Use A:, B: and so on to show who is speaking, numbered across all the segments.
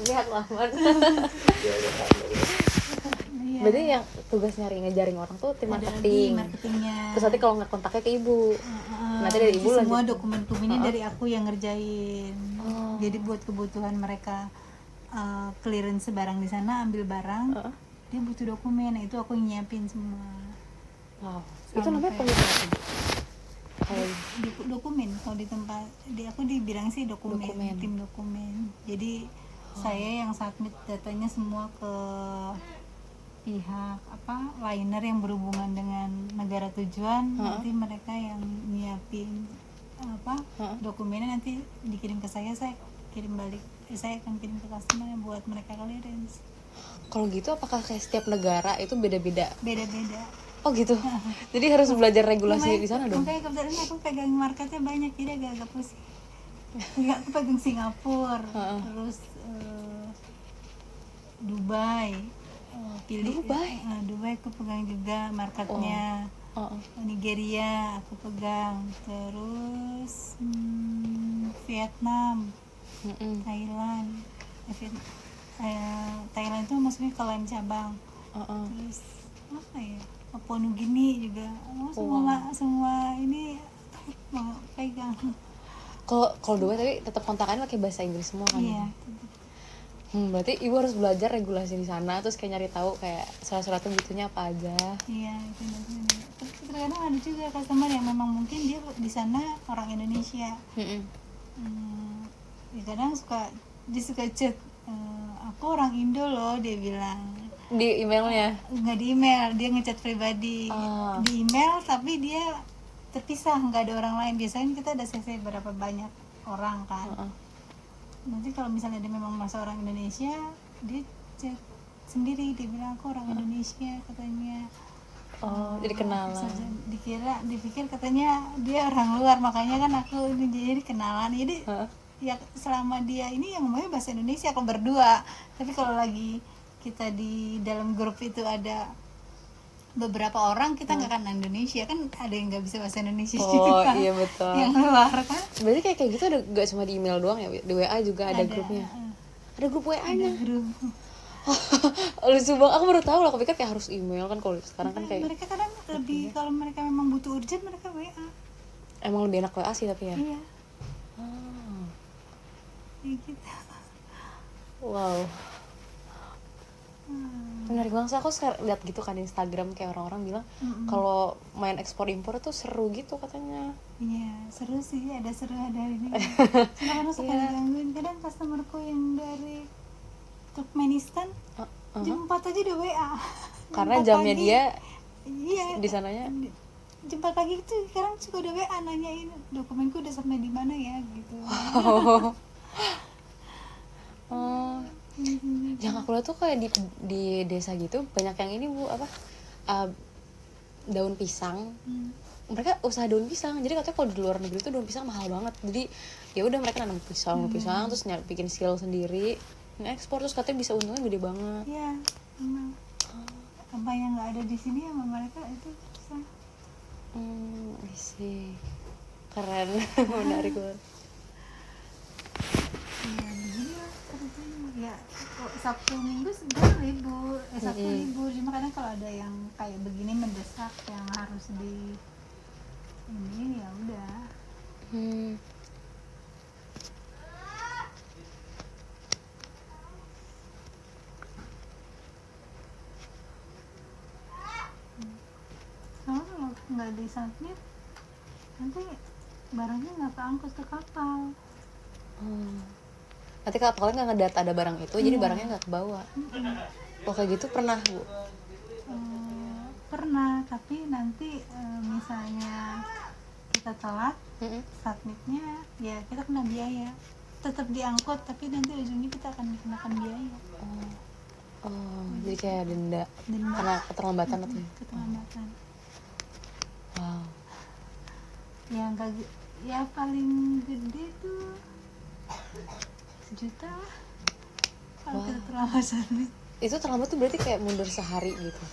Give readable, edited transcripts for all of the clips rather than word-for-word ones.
A: Lihat laman.
B: Iya.
A: Berarti yang tugas nyari ngejaring orang tuh tim
B: Ada
A: marketing.
B: lagi marketingnya.
A: Terus nanti kalau nggak kontaknya ke ibu. Nanti dari ibu
B: semua
A: lanjut.
B: dokumen-dokumennya dari aku yang ngerjain.
A: Oh.
B: Jadi buat kebutuhan mereka clearance barang di sana, ambil barang, dia butuh dokumen, itu aku yang nyiapin semua.
A: Wow.
B: Sama
A: Itu namanya
B: kayak-
A: pembukaan. Kayak
B: Dokumen kalau di tempat aku dibilang sih dokumen. Tim dokumen. Jadi saya yang submit datanya semua ke pihak liner yang berhubungan dengan negara tujuan. Nanti mereka yang nyiapin dokumennya, nanti dikirim ke saya kirim balik, saya akan kirim ke customer buat mereka clearance.
A: kalau gitu apakah kayak setiap negara itu beda-beda?
B: Beda-beda.
A: Oh gitu. Jadi harus belajar regulasi di sana dong.
B: Makanya kebetulan aku pegang marketnya banyak, jadi agak pusing. Enggak, aku pegang Singapura, terus Dubai, Dubai aku pegang juga marketnya. Nigeria aku pegang, terus Vietnam, Thailand. Thailand itu maksudnya ke lain cabang. Terus apa ya, Papua Nugini juga. Semua ini mau pegang.
A: Kalau Dubai tapi tetap kontakannya pakai bahasa Inggris semua kan?
B: Iya.
A: Berarti ibu harus belajar regulasi di sana, terus kayak nyari tahu kayak surat-suratnya butuhnya apa aja.
B: Iya, itu nanti. Tapi terkadang ada juga customer yang memang mungkin dia di sana orang Indonesia. Ya kadang dia suka chat, aku orang Indo loh, dia bilang.
A: Di emailnya?
B: Nggak di email, dia ngechat pribadi. Di email tapi dia terpisah, nggak ada orang lain. Biasanya kita ada CC berapa banyak orang kan. Nanti kalau misalnya dia memang masa orang Indonesia, dia chat sendiri, dia bilang aku orang Indonesia katanya.
A: Jadi kenalan.
B: Dipikir katanya dia orang luar, makanya kan aku ini jadi kenalan. Jadi ya selama dia ini yang ngomongnya bahasa Indonesia kalau berdua. Tapi kalau lagi kita di dalam grup itu ada beberapa orang, kita nggak akan Indonesia kan, ada yang nggak bisa bahasa Indonesia juga.
A: Iya betul.
B: Yang luar kan.
A: Berarti kayak gitu ada nggak cuma di email doang ya, di WA juga ada grupnya. Ada grup WA-nya.
B: Ada grup.
A: Lucu banget, aku baru tahu loh, aku pikir kayak harus email kan, kalau sekarang kan kayak
B: Mereka kadang lebih, kalau mereka memang butuh urgent mereka WA.
A: emang lebih enak WA sih tapi ya.
B: Iya. Kayak gitu.
A: Wow. Menarik banget sih, aku lihat gitu kan di Instagram kayak orang-orang bilang kalau main ekspor impor tuh seru gitu katanya.
B: Iya, seru sih, ada ini. Cuma kadang suka digangguin, kadang customerku yang dari Turkmenistan jam 4 aja udah WA.
A: Karena jamnya
B: pagi,
A: dia
B: iya,
A: di sananya
B: jam 4 pagi itu sekarang suka udah WA nanyain dokumenku udah sampai di mana ya gitu.
A: Yang aku lihat tuh kayak di desa gitu banyak yang ini Bu, daun pisang. Mereka usaha daun pisang, jadi katanya kalau di luar negeri tuh daun pisang mahal banget. Jadi ya udah mereka nanam pisang terus bikin skill sendiri, ekspor, terus katanya bisa untungnya gede banget.
B: Iya, memang. Apa yang nggak ada di sini sama mereka itu susah.
A: Sih keren. Menarik banget.
B: Iya, beginilah ceritanya. Ya, Sabtu Minggu sebenarnya libur. Sabtu libur, cuma kadang kalau ada yang kayak begini mendesak yang harus di ini ya udah. Soalnya kalau nggak disubmit nanti barangnya nggak keangkut ke kapal.
A: Nanti kapalnya nggak ngedata ada barang itu, jadi barangnya nggak kebawa. Kayak gitu pernah Bu?
B: Pernah, tapi nanti misalnya kita telat submitnya, ya kita kena biaya. Tetap diangkut, tapi nanti ujungnya kita akan dikenakan biaya.
A: Jadi kayak denda. Karena keterlambatan atau
B: keterlambatan.
A: Wow.
B: Ya paling gede tuh 1 juta lah kalau kita terlambat submit.
A: Itu terlambat tuh berarti kayak mundur sehari gitu?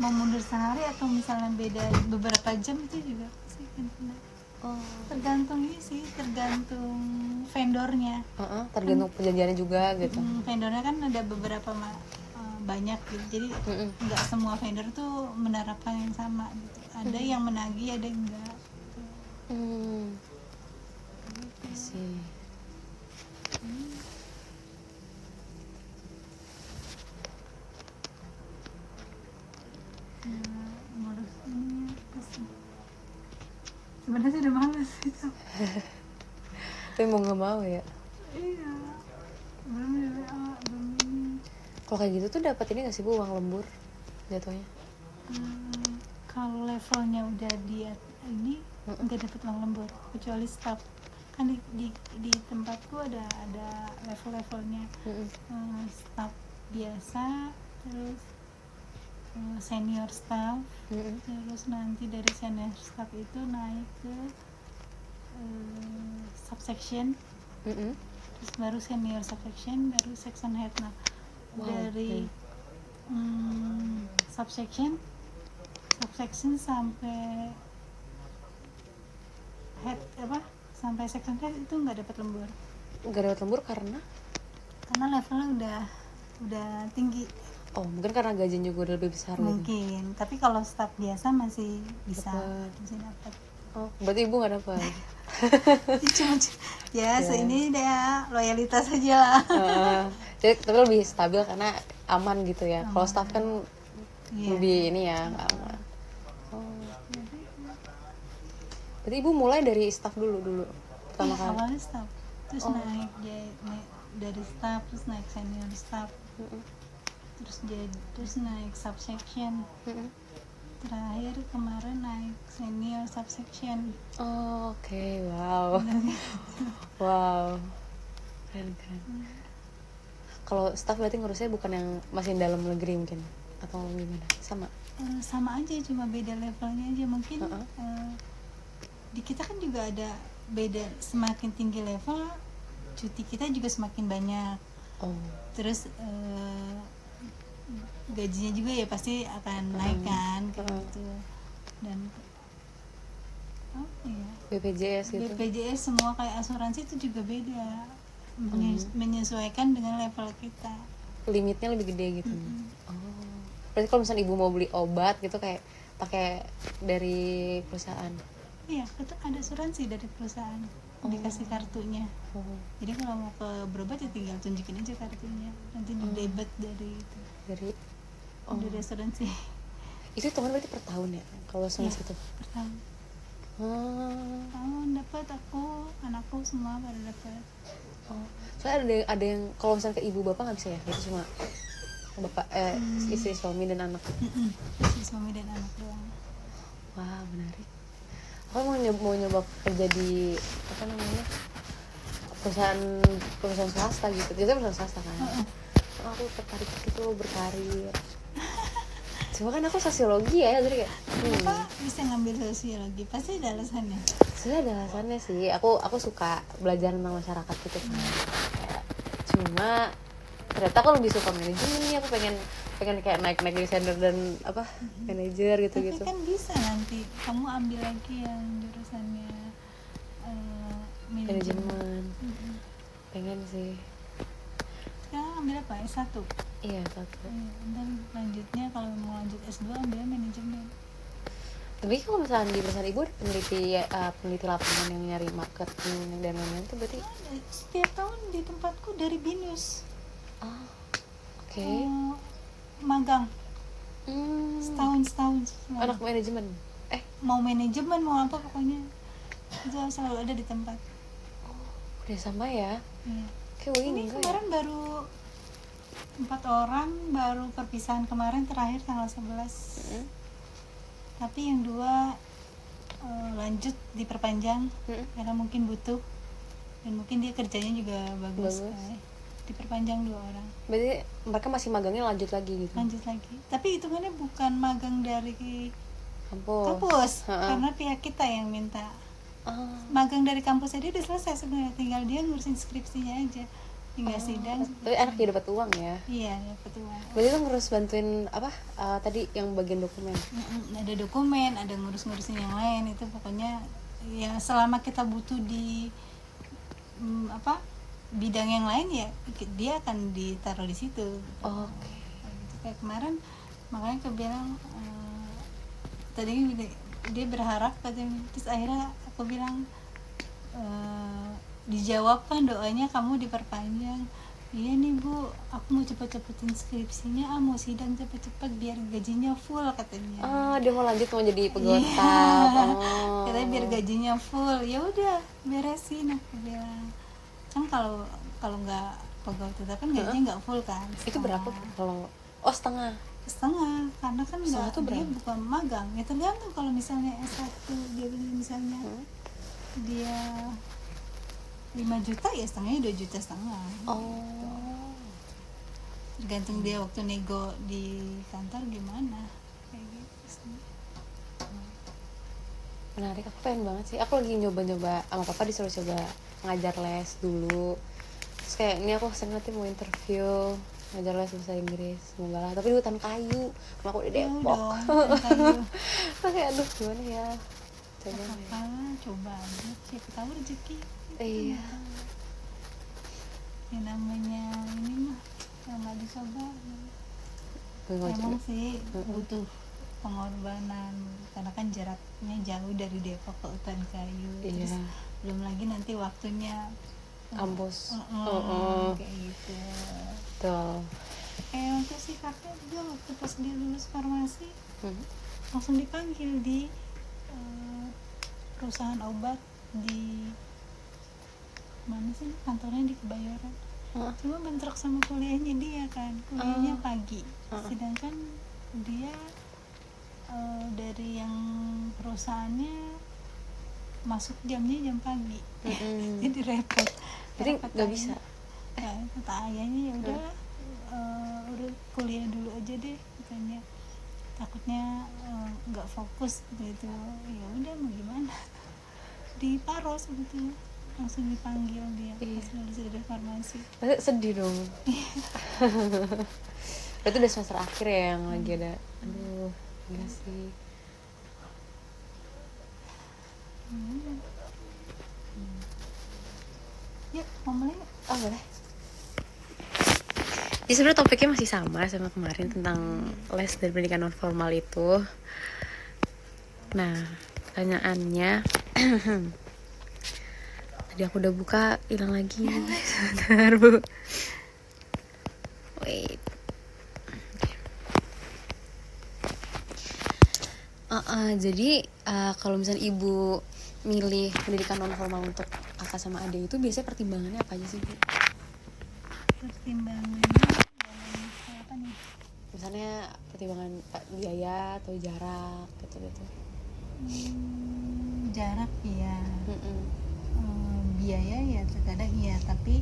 B: Mau mundur sehari atau misalnya beda beberapa jam itu juga sih kan kena.
A: Oh.
B: Tergantung ini sih, tergantung vendornya.
A: Tergantung perjanjiannya juga gitu.
B: Vendornya kan ada beberapa banyak gitu, jadi nggak semua vendor tuh menerapkan yang sama gitu. Ada yang menagih, ada yang enggak.
A: I see.
B: Ngurus ini sebenarnya udah males itu.
A: Tapi mau nggak mau ya.
B: Iya, belum ini.
A: Kalau kayak gitu tuh dapat ini nggak sih Bu, uang lembur jatuhnya?
B: Kalau levelnya udah di ini nggak dapat uang lembur kecuali staff. Kan di tempatku ada level-levelnya. Staff biasa, terus senior staff, terus nanti dari senior staff itu naik ke subsection, terus baru senior subsection, baru section head. Nah, dari subsection sampai head sampai section head itu nggak dapat lembur.
A: Nggak dapat lembur karena
B: Levelnya udah tinggi.
A: Oh, mungkin karena gajinya juga udah lebih besar
B: Mungkin, tapi kalau staff biasa masih bisa dapat.
A: Oh, berarti Ibu nggak dapat.
B: Cuma ini dia loyalitas aja lah.
A: Jadi tapi lebih stabil karena aman gitu ya. Kalau staff kan lebih ini ya, nggak aman. Berarti Ibu mulai dari staff dulu pertama kali.
B: Awalnya staff, terus naik dari staff, terus naik senior staff, terus naik subsection, terakhir kemarin naik senior subsection.
A: Oke. Wow. Wow, keren. Kalau staff berarti ngurusnya bukan yang masih dalam negeri mungkin atau gimana?
B: Sama aja, cuma beda levelnya aja mungkin. Di kita kan juga ada beda, semakin tinggi level cuti kita juga semakin banyak. Terus gajinya juga ya pasti akan naik kan gitu. Dan
A: BPJS gitu.
B: BPJS semua kayak asuransi itu juga beda, menyesuaikan dengan level kita.
A: Limitnya lebih gede gitu. Berarti kalau misalnya Ibu mau beli obat gitu kayak pakai dari perusahaan.
B: Iya, itu ada asuransi dari perusahaan, dikasih kartunya. Jadi kalau mau ke berobat ya tinggal tunjukin aja kartunya, nanti di debit dari itu. Dari asuransi.
A: Itu teman berarti per tahun ya? Kalau asuransi itu?
B: Per tahun. Tahun dapat, anakku semua pada dapat.
A: Soalnya ada yang kalau misalnya ke ibu bapak nggak bisa ya? Itu cuma bapak istri suami dan anak.
B: Istri suami dan anak doang.
A: Wah, menarik. Aku mau nyoba kerja di perusahaan swasta gitu. Biasanya perusahaan swasta kan. Aku tertarik gitu berkarir. Cuma kan aku sosiologi ya, jadi kayak
B: kenapa bisa ngambil sosiologi? Pasti ada alasannya.
A: Sebenarnya ada alasannya sih. Aku suka belajar tentang masyarakat gitu kan. Cuma ternyata aku lebih suka manajemen nih. Aku pengen kayak naik jadi senior dan manajer gitu.
B: Tapi kan bisa nanti kamu ambil lagi yang jurusannya
A: manajemen. Pengen sih.
B: Sekarang ambil apa? S1?
A: Iya, S1.
B: Dan lanjutnya kalau mau lanjut S2 ambil manajemen.
A: Tapi kalau misalnya di perusahaan ibu ada peneliti lapangan yang nyari marketing dan lain-lain tuh berarti
B: setiap tahun di tempatku dari BINUS.
A: Oke.
B: Magang. Setahun.
A: Anak manajemen.
B: Mau manajemen mau apa pokoknya itu selalu ada di tempat.
A: Udah sama ya.
B: Iya.
A: Ini
B: kemarin baru 4 orang, baru perpisahan kemarin terakhir tanggal 11. Tapi yang 2 lanjut diperpanjang karena mungkin butuh dan mungkin dia kerjanya juga bagus. Diperpanjang 2 orang.
A: Berarti mereka masih magangnya lanjut lagi gitu.
B: Lanjut lagi. Tapi hitungannya bukan magang dari kampus. Karena pihak kita yang minta. Magang dari kampus dia udah selesai sebenarnya, tinggal dia ngurusin skripsinya aja, tinggal sidang.
A: Tapi anak dia dapat uang ya?
B: Iya, dapat uang.
A: Berarti itu ngurus bantuin tadi yang bagian dokumen?
B: Ada dokumen, ada ngurus-ngurusin yang lain, itu pokoknya ya selama kita butuh di bidang yang lain ya dia akan ditaruh di situ gitu.
A: Oke.
B: Gitu. Kayak kemarin makanya aku bilang tadi dia berharap katanya, terus akhirnya aku bilang dijawabkan doanya kamu diperpanjang. Iya nih Bu, aku mau cepet-cepetin skripsinya, mau sidang cepet-cepet biar gajinya full katanya.
A: Dia mau lanjut mau jadi pegawai
B: Iya.
A: tetap.
B: Katanya biar gajinya full. Ya udah, beresin aku bilang. Kan kalau nggak pegawai tetap kan gajinya nggak full kan.
A: Itu berapa kalau setengah?
B: Setengah, karena kan
A: Setengah
B: nggak,
A: tuh
B: dia
A: berapa?
B: bukan magang. Ya tergantung kalau misalnya S1 dia misalnya dia 5 juta ya setengahnya 2,5 juta. Tergantung dia waktu nego di kantor gimana kayak gitu sih.
A: Menarik, aku pengen banget sih. Aku lagi nyoba-nyoba sama papa disuruh coba ngajar les dulu. Terus kayak ini aku sering nanti mau interview ngajar les bahasa Inggris, semoga lah. Tapi di hutan kayu, aku di Depok. Kayak aduh gimana ya?
B: Coba aja, siapa tahu rezeki.
A: Iya.
B: Yang namanya ini mah yang nggak dicoba. Emang sih butuh pengorbanan karena kan jaraknya jauh dari Depok ke Hutan Kayu. Terus belum lagi nanti waktunya
A: kampus.
B: Kayak gitu.
A: Betul.
B: Untuk si kakak juga waktu pas dia lulus farmasi langsung dipanggil di perusahaan obat di mana sih kantornya di Kebayoran. Cuma bentrok sama kuliahnya dia kan, kuliahnya pagi, sedangkan dia dari yang perusahaannya masuk jamnya jam pagi. Jadi repot.
A: Jadi nggak bisa.
B: Kata ayahnya ya udahlah, udah kuliah dulu aja deh katanya, takutnya nggak fokus gitu. Ya udah mau gimana, di Paros gitu langsung dipanggil dia pas lulus dari farmasi.
A: Sedih dong. Itu udah semester akhir ya yang lagi ada. Aduh, enggak sih.
B: Yuk, mau mulai?
A: Oh boleh. Jadi sebenarnya topiknya masih sama kemarin tentang les dan pendidikan non formal itu. Nah, pertanyaannya tadi aku udah buka, hilang lagi. Sebentar Bu. Wait. Jadi kalau misalnya ibu milih pendidikan non formal untuk kakak sama adik itu biasanya pertimbangannya apa aja sih Bu?
B: Pertimbangannya apa nih?
A: Misalnya pertimbangan biaya atau jarak gitu.
B: Jarak ya. Biaya ya terkadang iya, tapi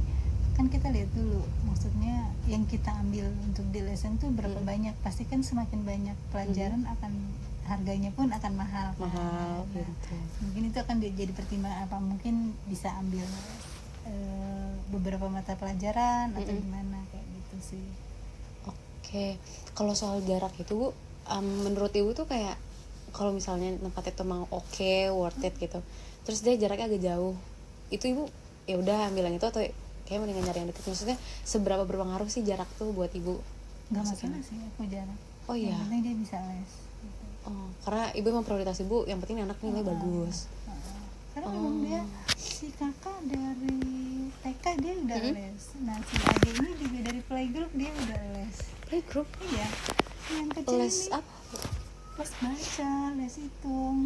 B: kan kita lihat dulu maksudnya yang kita ambil untuk di lesen tuh berapa banyak. Pasti kan semakin banyak pelajaran akan harganya pun akan mahal
A: gitu.
B: Mungkin itu akan jadi pertimbangan, apa mungkin bisa ambil beberapa mata pelajaran atau gimana kayak gitu sih.
A: Oke. Kalau soal jarak itu Bu, menurut ibu tuh kayak kalau misalnya tempat itu emang worth it gitu, terus dia jaraknya agak jauh, itu ibu ya udah ambil yang itu atau kayak mendingan nyari yang deket? Maksudnya seberapa berpengaruh sih jarak tuh buat ibu?
B: Nggak masalah sih aku jarak.
A: Oh iya.
B: Yang penting dia bisa les. Gitu.
A: Karena ibu emang prioritas ibu, yang penting anak nilai bagus.
B: Karena memang dia si kakak dari TK dia udah les. Nah si adik ini juga dari playgroup dia udah les.
A: Playgroup?
B: Iya. Yang kecil
A: les
B: ini
A: apa?
B: les baca, les hitung.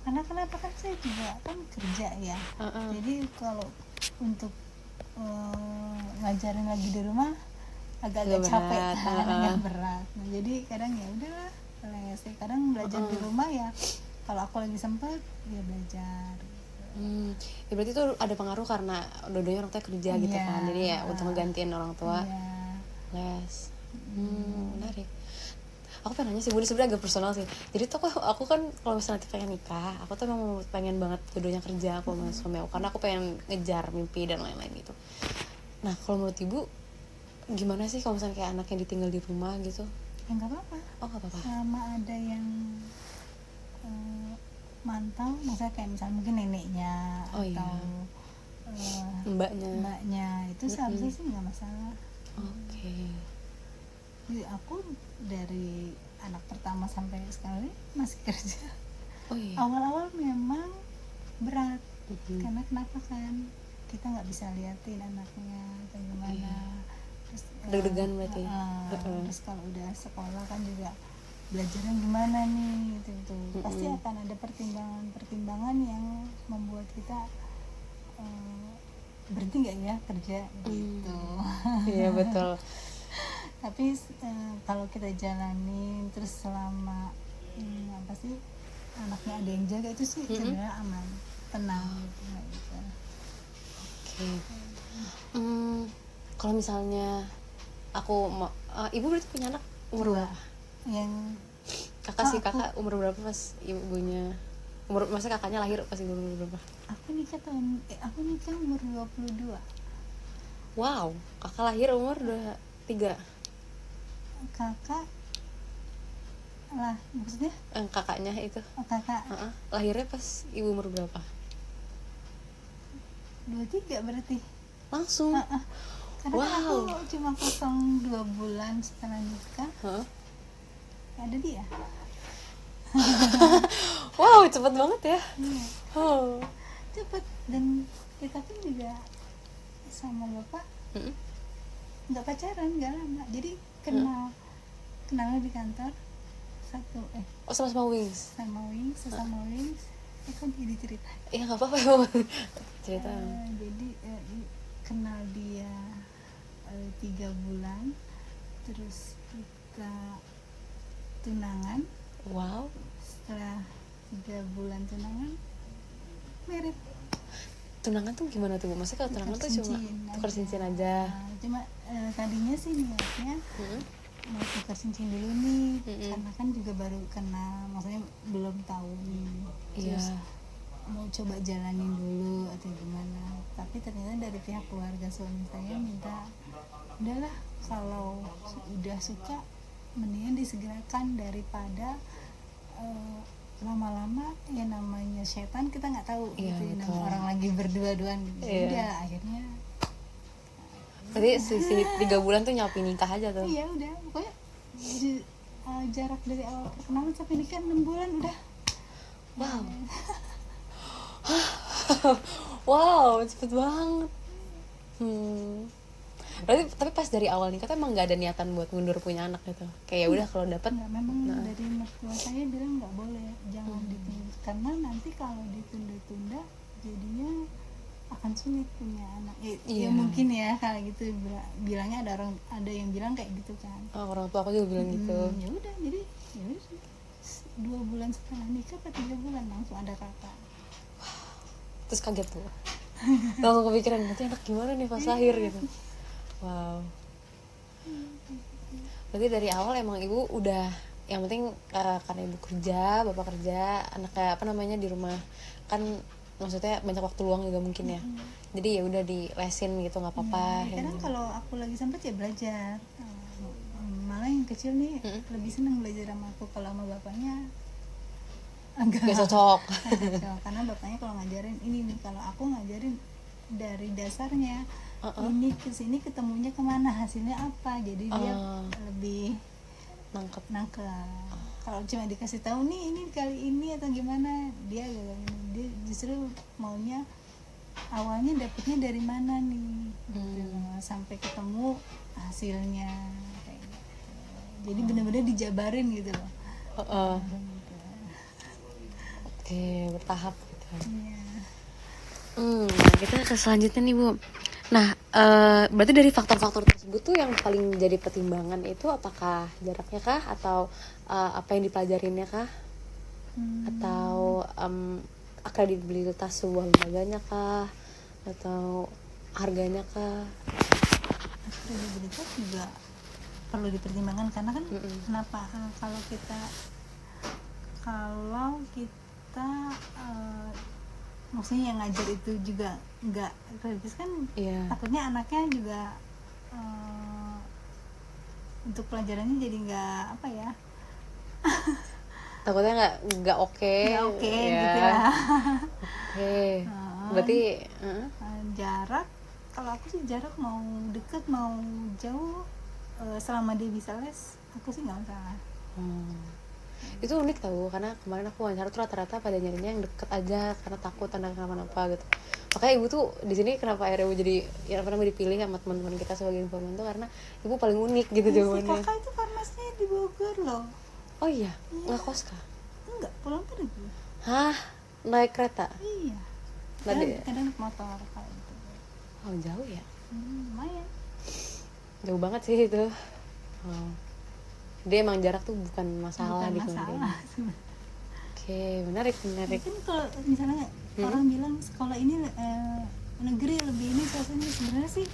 B: Karena kenapa kan saya juga kan kerja ya. Jadi kalau untuk ngajarin lagi di rumah agak-agak capek, agak berat. Nah, jadi kadang ya udahlah les. Kadang belajar di rumah ya. Kalau aku lagi sempet ya belajar.
A: Ya berarti itu ada pengaruh karena dua-duanya orang tua kerja gitu kan. Jadi ya untuk ngegantiin orang tua les. Menarik. Aku pengen nanya sih Bu, ini sebenarnya agak personal sih. Jadi tuh aku kan kalau misalnya nanti pengen nikah, aku tuh memang pengen banget dua-duanya kerja aku sama suami aku, karena aku pengen ngejar mimpi dan lain-lain gitu. Nah kalau menurut ibu gimana sih kalau misalnya kayak anaknya ditinggal di rumah gitu?
B: Ya nggak apa-apa.
A: Oh nggak apa-apa.
B: Sama ada yang mantau, maksudnya kayak misalnya mungkin neneknya
A: Oh, iya.
B: atau mbaknya itu seharusnya sih nggak masalah.
A: Oke.
B: Jadi aku dari anak pertama sampai sekarang ini masih kerja.
A: Oh iya.
B: Awal-awal memang berat
A: Mm-mm.
B: karena kenapa kan kita nggak bisa liatin anaknya atau gimana.
A: Iya.
B: Terus
A: Deg-degan berarti.
B: terus kalau udah sekolah kan juga belajarnya gimana nih gitu. Pasti akan ada pertimbangan yang membuat kita berhenti nggak ya kerja gitu.
A: Iya betul.
B: Tapi kalau kita jalanin terus selama apa sih anaknya ada yang jaga itu sih sebenarnya aman, tenang gitu.
A: Oke. Kalau misalnya aku mau, ibu berarti punya anak umur berapa?
B: Yang
A: Kakak sih, kakak umur berapa pas ibunya? Masa kakaknya lahir pas ibu umur berapa?
B: aku nikah umur 22.
A: Wow, kakak lahir umur 23.
B: Kakak lah maksudnya
A: Kakaknya itu.
B: kakak
A: Lahirnya pas ibu umur berapa?
B: 23 berarti.
A: Langsung.
B: Karena kan aku cuma kosong 2 bulan setelah nikah ada dia.
A: Wow, cepet banget ya.
B: Iya.
A: Oh.
B: Cepet, dan kita pun juga sama bapak nggak pacaran, nggak lama, jadi kenalnya di kantor
A: Sama-sama Wings.
B: sesama Wings. Kan jadi cerita.
A: Ya nggak apa-apa ya. Cerita.
B: Jadi kenal dia 3 bulan, terus kita tunangan.
A: Wow.
B: Setelah 3 bulan tunangan, married.
A: Tunangan tuh gimana tuh Bu? Maksudnya kalau tunangan tuh cuma tukar cincin aja?
B: Cuma tadinya sih niatnya mau tukar cincin dulu nih, karena kan juga baru kenal, maksudnya belum tahu nih. Terus mau coba jalanin dulu atau gimana. Tapi ternyata dari pihak keluarga suami saya minta, udahlah kalau udah suka mendingan disegerakan daripada lama-lama ya namanya setan kita nggak tahu gitu ya, orang lagi berdua-duaan udah akhirnya
A: berarti sisi 3 bulan tuh nyapi nikah aja tuh.
B: Iya udah pokoknya jarak dari awal perkenalan sampai nikah 6 bulan udah.
A: Wow. Wow, cepet banget. Berarti tapi pas dari awal nikah tuh emang nggak ada niatan buat mundur punya anak gitu. Kayak ya udah kalau dapat.
B: Memang dari mertua saya bilang nggak boleh, jangan ditunda, karena nanti kalau ditunda-tunda jadinya akan sulit punya anak. Ya mungkin ya kalau gitu bilangnya ada yang bilang kayak gitu kan.
A: Orang tua aku juga bilang gitu.
B: Ya udah jadi ya udah 2 bulan setelah nikah atau 3 bulan langsung ada kakak.
A: Terus kaget tuh. Langsung kepikiran nanti anak gimana nih pas lahir gitu. Wow. Berarti dari awal emang ibu udah yang penting karena ibu kerja, bapak kerja, anaknya apa namanya di rumah kan, maksudnya banyak waktu luang juga mungkin ya. Jadi ya udah dilesin gitu nggak apa-apa.
B: Kadang kalau aku lagi sempet ya belajar. Malah yang kecil nih lebih seneng belajar sama aku, kalau sama bapaknya
A: Gak cocok.
B: Karena bapaknya kalau ngajarin ini nih, kalau aku ngajarin dari dasarnya ini kesini ketemunya kemana, hasilnya apa, jadi dia lebih nangkep. Kalau cuma dikasih tahu nih ini kali ini atau gimana, dia justru maunya awalnya dapetnya dari mana nih gitu, sampai ketemu hasilnya kayak gitu. Jadi benar-benar dijabarin gitu loh.
A: Oke, bertahap gitu.
B: Iya.
A: Kita ke selanjutnya nih Bu. Nah, berarti dari faktor-faktor tersebut tuh yang paling jadi pertimbangan itu apakah jaraknya kah, atau apa yang dipelajarinnya kah, atau kredibilitas sebuah lembaganya kah, atau harganya kah?
B: Kredibilitas juga perlu dipertimbangkan, karena kan kenapa kalau kita maksudnya yang ngajar itu juga nggak kredibilitas kan, takutnya anaknya juga untuk pelajarannya jadi nggak apa ya
A: takutnya nggak oke.
B: Nggak oke
A: Ya.
B: gitu lah.
A: Oke. Berarti
B: Jarak, kalau aku sih jarak mau deket mau jauh, selama dia bisa les aku sih nggak masalah.
A: Itu unik tahu, karena kemarin aku wawancara tuh rata-rata pada nyarinya yang deket aja karena takut anak kenapa-napa gitu. Makanya ibu tuh di sini kenapa akhirnya ibu jadi ya apa namanya dipilih sama teman-teman kita sebagai informan tuh karena ibu paling unik gitu
B: Si
A: jawabannya.
B: kakak itu farmasinya di Bogor loh.
A: Oh iya, nggak kos kah?
B: Enggak, pulang pergi.
A: Hah, naik kereta?
B: Iya,
A: Tadi
B: kadang naik motor kayak gitu.
A: oh jauh ya,
B: Lumayan.
A: jauh banget sih itu. Oh. Dia emang jarak tuh bukan masalah
B: Bukan
A: di kemudian.
B: masalah.
A: Oke, menarik.
B: Mungkin kalau misalnya orang bilang sekolah ini negeri lebih ini suasananya, sebenarnya sih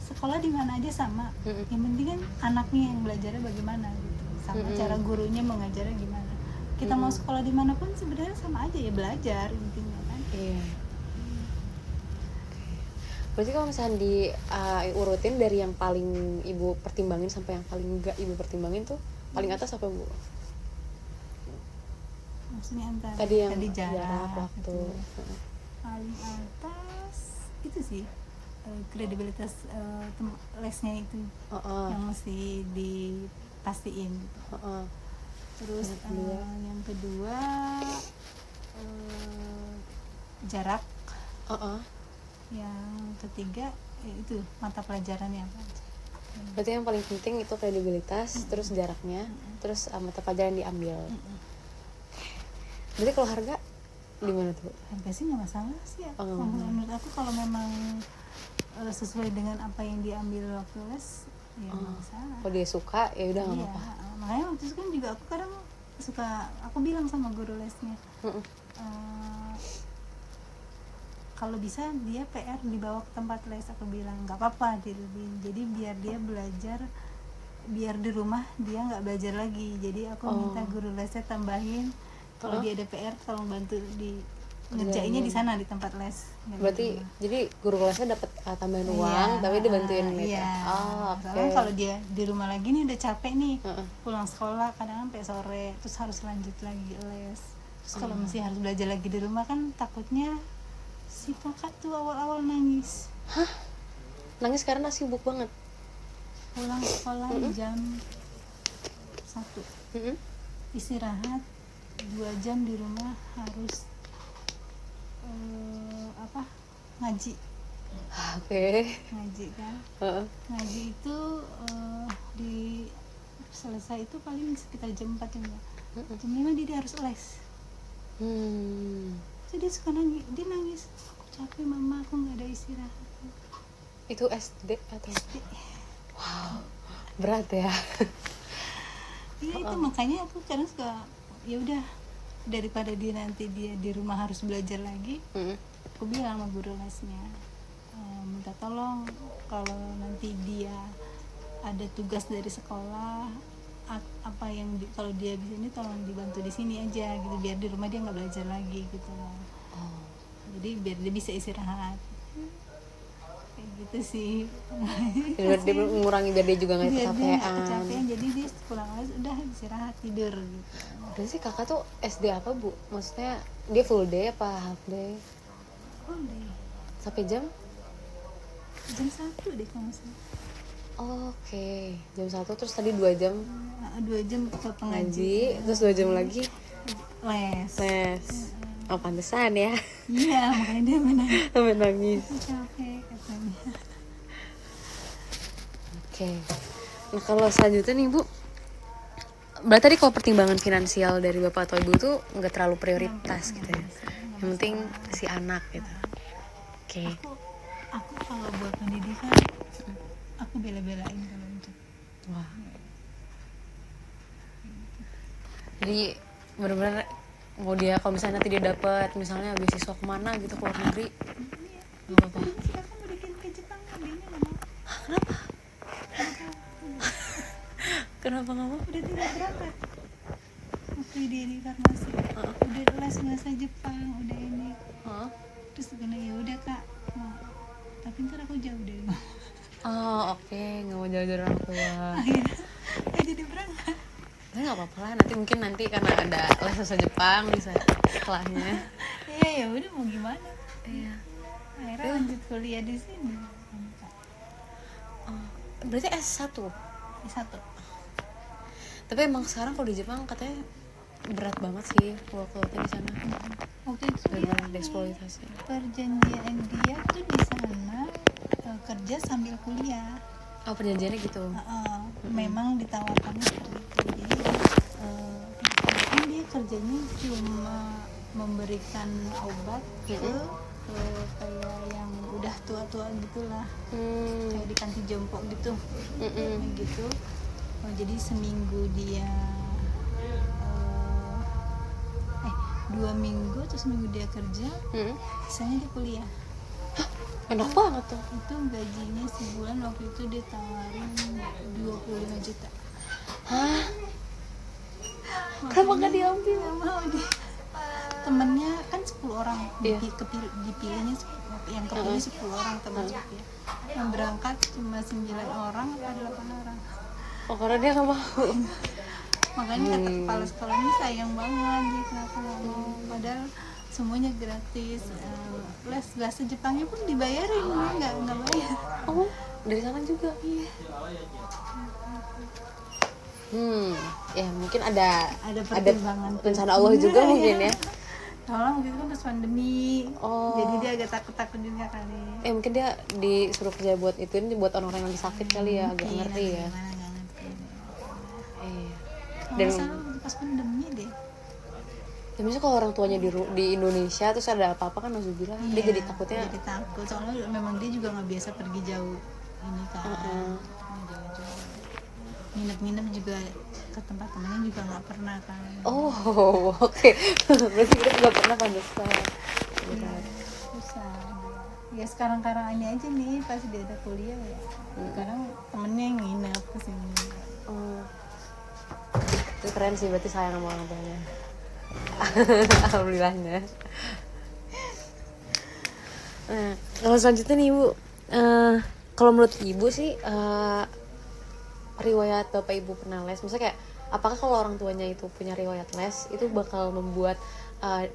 B: sekolah di mana aja sama. Yang penting kan anaknya yang belajarnya bagaimana gitu, sama cara gurunya mengajarnya gimana. Kita mau sekolah dimanapun sebenarnya sama aja ya, belajar intinya kan.
A: Iya. Berarti kalau misalnya di urutin dari yang paling ibu pertimbangin sampai yang paling enggak ibu pertimbangin tuh paling atas apa bu?
B: Maksudnya antara
A: Tadi yang
B: jarak
A: waktu.
B: gitu. Paling atas itu sih kredibilitas lesnya itu yang mesti dipastiin gitu. Terus yang kedua jarak. Yang ketiga itu mata pelajarannya apa aja.
A: Berarti yang paling penting itu kredibilitas, terus jaraknya, terus mata pelajaran diambil. Berarti kalau harga di mana tuh?
B: Harga sih nggak masalah sih ya. Menurut aku kalau memang sesuai dengan apa yang diambil waktu les ya nggak masalah.
A: Kalau dia suka ya udah nggak
B: Iya,
A: apa-apa.
B: makanya waktu itu kan juga aku kadang suka, aku bilang sama guru lesnya, kalau bisa dia PR dibawa ke tempat les, aku bilang nggak apa-apa dilebihin, jadi biar dia belajar, biar di rumah dia nggak belajar lagi. Jadi aku minta guru lesnya tambahin, kalau dia ada PR tolong bantu di ngerjainnya di sana di tempat les.
A: Berarti jadi guru kelasnya dapat tambahan uang, tapi dibantuin gitu.
B: Iya. Soalnya kalau dia di rumah lagi nih udah capek nih, pulang sekolah kadang sampai sore, terus harus lanjut lagi les. Terus kalau masih harus belajar lagi di rumah kan takutnya si kakak tuh awal-awal nangis.
A: Hah? Nangis karena sibuk banget.
B: Pulang sekolah jam 1, istirahat 2 jam di rumah, harus ngaji. Ngaji kan. Ngaji itu di selesai itu paling sekitar jam 4 jam 5 dia harus les. Jadi dia suka nangis, aku capek mama, aku nggak ada istirahat.
A: Itu SD atau
B: SD.
A: Wow, berat ya.
B: Iya itu makanya aku kadang suka ya udah, daripada dia nanti dia di rumah harus belajar lagi, aku bilang sama guru lesnya, minta tolong kalau nanti dia ada tugas dari sekolah apa yang kalau dia bisa ini tolong dibantu di sini aja gitu, biar di rumah dia nggak belajar lagi gitu. Jadi biar dia bisa istirahat kayak gitu sih.
A: Biar dia mengurangi, biar dia juga nggak
B: kecapean, jadi dia pulang les udah istirahat tidur gitu.
A: Berarti sih kakak tuh SD apa bu? Maksudnya dia full day apa half day?
B: Full day.
A: Sampai jam
B: 1 deh kalau nggak salah.
A: Oke, jam 1 terus tadi 2 jam
B: 2 jam ke pengaji,
A: ngaji, terus 2 jam lagi
B: les.
A: Oh pantesan ya.
B: Iya, makanya dia
A: menangis.
B: Capek katanya.
A: Oke. Nah kalau selanjutnya nih bu, berarti tadi kalau pertimbangan finansial dari bapak atau ibu tuh nggak terlalu prioritas gitu ya. Yang penting si anak gitu. Oke.
B: Aku kalau buat pendidikan aku bela-belain kalau untuk.
A: Wah. Jadi benar-benar mau dia kalau misalnya nanti dia dapat misalnya beasiswa kemana gitu ke luar negeri, nggak apa-apa.
B: Kakak mau dikirim ke Jepang, dia nggak mau.
A: Kenapa? Kenapa nggak mau?
B: Udah tidak berangkat. Waktu dia di farmasi, udah les bahasa Jepang, udah ini. Terus aku bilang ya udah kak, tapi ntar aku jauh dari mama.
A: Oh oke, nggak mau jauh dari orang tua.
B: Akhirnya nggak jadi berangkat.
A: tapi nggak apa-apa lah, nanti karena ada les bahasa Jepang bisa setelahnya.
B: Iya ya udah mau gimana,
A: Iya.
B: akhirnya lanjut kuliah di sini.
A: Oh, berarti S1.
B: Satu.
A: Tapi emang sekarang kalau di Jepang katanya berat banget sih workload-nya di sana.
B: Waktu itu dia
A: Benar dieksploitasi.
B: perjanjian dia tuh di sana kerja sambil kuliah.
A: Oh, perjanjiannya gitu.
B: Memang ditawarkannya seperti itu. Jadi mungkin dia kerjanya cuma memberikan obat ke kayak yang udah tua-tua gitulah, kayak di panti jompo gitu. Kayak gitu. Jadi seminggu dia 2 minggu atau seminggu dia kerja, sisanya dia kuliah.
A: Enak banget tuh.
B: Itu gajinya sebulan waktu itu dia tawarin 25 juta.
A: Hah? Kenapa nggak diambil?
B: Nggak mau dia. Temennya kan 10 orang,
A: Iya.
B: dipilihnya yang kepilih 10 orang termasuk dia. Yang berangkat cuma 9 orang atau 8 orang.
A: Oh, karena dia nggak mau.
B: Makanya kata kepala sekolahnya sayang banget dia kenapa nggak mau. Padahal semuanya gratis. Les bahasa Jepangnya pun dibayarin, dia nggak bayar.
A: Oh, dari sana juga.
B: Iya.
A: Ya mungkin ada
B: pertimbangan
A: rencana Allah juga mungkin ya.
B: Soalnya waktu itu kan pas pandemi,
A: Oh.
B: jadi dia agak takut juga kali.
A: Mungkin dia disuruh kerja buat itu, ini buat orang-orang yang lagi sakit kali ya, agak
B: Mungkin,
A: ngerti ya.
B: gimana, nggak ngerti.
A: Iya.
B: Kalau
A: Dan-
B: nggak salah waktu pas pandemi deh.
A: Ya misalnya kalau orang tuanya di Indonesia terus ada apa-apa kan nauzubillah, dia jadi takutnya.
B: Jadi takut, soalnya memang dia juga nggak biasa pergi jauh ini kan. Jauh-jauh. Nginep-nginep juga ke tempat temennya juga nggak pernah kan.
A: Oh, oke. Berarti kita nggak pernah pantesan. Benar.
B: Susah. Ya sekarang ini aja nih pas dia ada kuliah ya. Sekarang temennya yang nginep ke sini.
A: Oh. Itu keren sih, berarti sayang sama orang tuanya. Alhamdulillahnya. Nah, kalau selanjutnya nih Ibu, kalau menurut Ibu sih riwayat Bapak Ibu pernah les, maksudnya kayak apakah kalau orang tuanya itu punya riwayat les itu bakal membuat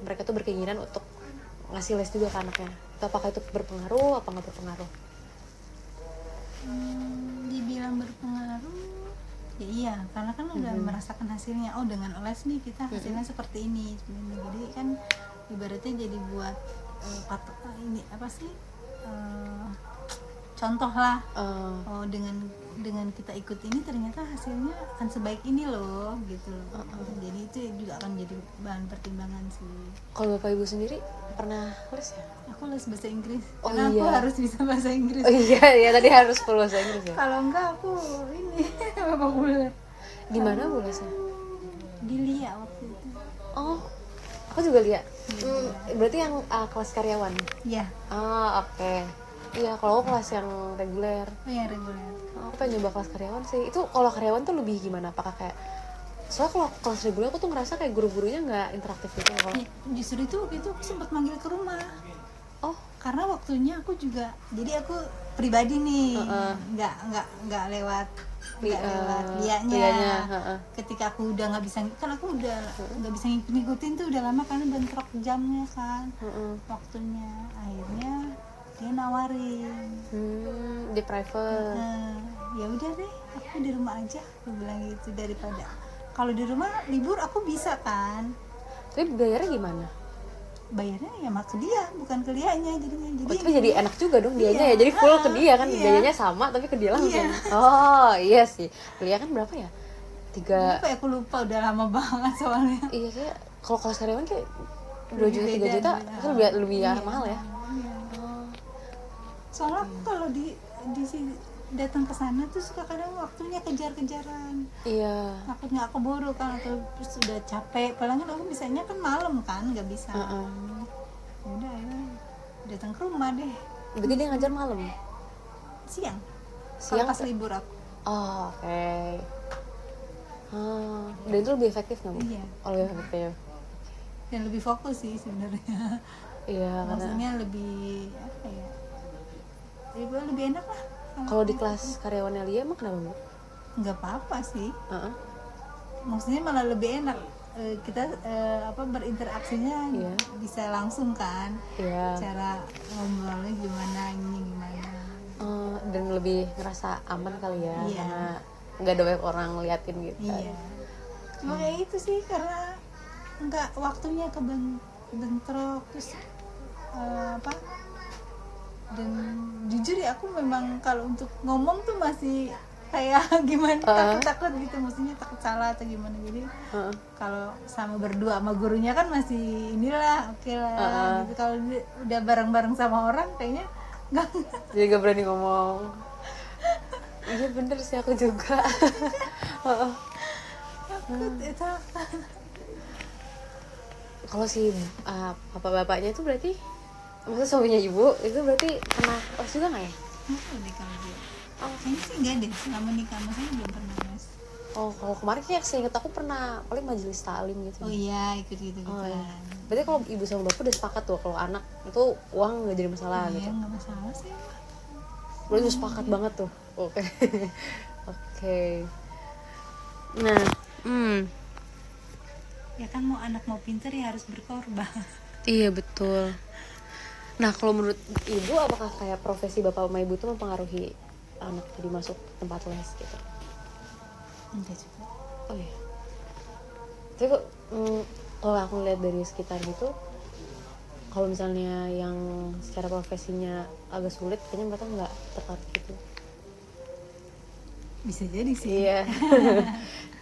A: mereka tuh berkeinginan untuk ngasih les juga ke anaknya? Atau apakah itu berpengaruh apa nggak berpengaruh?
B: Dibilang berpengaruh ya iya, karena kan udah merasakan hasilnya. Oh, dengan les nih kita hasilnya seperti ini. Jadi kan ibaratnya jadi buat ini apa sih, contoh lah. Oh, dengan kita ikut ini ternyata hasilnya akan sebaik ini loh gitu loh. Jadi itu juga akan jadi bahan pertimbangan sih.
A: Kalau Bapak Ibu sendiri pernah les ya?
B: Aku les bahasa Inggris
A: Oh,
B: karena aku
A: iya.
B: harus bisa bahasa Inggris.
A: Oh iya, ya tadi harus full bahasa Inggris ya.
B: Kalau enggak aku ini babak belur.
A: Di mana Bu lesnya?
B: Di Lia waktu itu.
A: Oh, aku juga lihat. Berarti yang kelas karyawan.
B: Iya,
A: Oke. Iya, kalau aku kelas yang reguler.
B: oh yang reguler.
A: Aku pengen nyoba kelas karyawan sih. Itu kalau karyawan tuh lebih gimana? Apakah kayak, soalnya kalau kelas reguler aku tuh ngerasa kayak guru-gurunya nggak interaktif gitu loh.
B: Ya, justru itu waktu itu aku sempat manggil ke rumah.
A: Oh,
B: Karena waktunya aku juga, jadi aku pribadi nih, nggak lewat lianya.
A: lianya,
B: Ketika aku udah nggak bisa, kan aku udah nggak bisa ngikutin tuh udah lama karena bentrok jamnya kan, waktunya. Akhirnya dia nawarin,
A: di private.
B: ya udah deh, aku di rumah aja, aku bilang gitu, daripada kalau di rumah libur aku bisa kan.
A: Tapi bayarnya gimana?
B: Bayarnya ya mah ke dia, bukan ke lianya jadinya.
A: Oh, tapi jadi enak juga dong dianya ya. Jadi full ke dia kan,
B: iya.
A: biayanya sama tapi ke dia langsung.
B: Iya.
A: Oh, iya sih. Kuliah kan berapa ya? 3.
B: Apa ya, aku lupa, udah lama banget soalnya.
A: Iya, kayak kalau kelas karyawan kayak 2 juta, 3
B: Beda,
A: juta
B: beda.
A: itu lebih mahal ya.
B: Iya. Soalnya aku kalau di datang ke sana tuh suka kadang waktunya kejar-kejaran.
A: Iya.
B: Takutnya aku keburu kan, atau terus udah capek. Padahal kan aku bisanya kan malam kan, nggak bisa. Udah akhirnya datang ke rumah deh,
A: Berarti dia ngajar malam.
B: siang.
A: Siang
B: Kalau pas libur aku.
A: Oh, oke. Dan itu lebih efektif nggak Bu?
B: Iya.
A: Oh, lebih efektif.
B: Dan lebih fokus sih sebenarnya.
A: Iya, karena
B: Maksudnya lebih apa ya? Lebih enak lah.
A: kalau di kelas karyawannya Lia emang kenapa Bu?
B: Nggak apa-apa sih.
A: Heeh.
B: maksudnya malah lebih enak kita berinteraksinya
A: Iya.
B: bisa langsung kan,
A: Iya.
B: cara ngobrolnya gimana, ini gimana.
A: Dan lebih ngerasa aman kali ya,
B: Iya.
A: karena nggak ada banyak orang ngeliatin gitu kan.
B: Iya, cuma kayak itu sih, karena nggak waktunya kebentrok terus dan jujur ya aku memang kalau untuk ngomong tuh masih kayak gimana, takut gitu, maksudnya takut salah atau gimana. Jadi kalau sama berdua sama gurunya kan masih inilah oke lah gitu. Kalau udah bareng-bareng sama orang kayaknya nggak.
A: Jadi gak berani ngomong. Iya bener sih, aku juga.
B: Takut itu.
A: Kalau si bapak-bapaknya itu berarti, maksudnya suaminya ibu itu berarti pernah les juga nggak ya?
B: Apa deh kalau dia? Kayaknya sih enggak deh, selama nikah sama saya belum pernah les.
A: Oh, kalau kemarin kayak seinget aku pernah paling majelis taklim gitu.
B: Oh iya, ikut gitu
A: Oh,
B: kan.
A: iya. Berarti kalau ibu sama bapak udah sepakat tuh kalau anak itu uang nggak jadi masalah
B: Iya,
A: gitu.
B: nggak masalah sih.
A: Berarti udah sepakat banget tuh. Oke. Oke. Nah,
B: Ya kan mau anak mau pinter ya harus berkorban.
A: iya betul. Nah, kalau menurut ibu apakah kayak profesi bapak sama ibu itu mempengaruhi anak jadi masuk tempat les gitu?
B: Enggak juga.
A: Oh iya. Tapi kok kalau aku lihat dari sekitar gitu, kalau misalnya yang secara profesinya agak sulit, kayaknya mereka nggak tertarik gitu.
B: Bisa jadi sih.
A: Iya.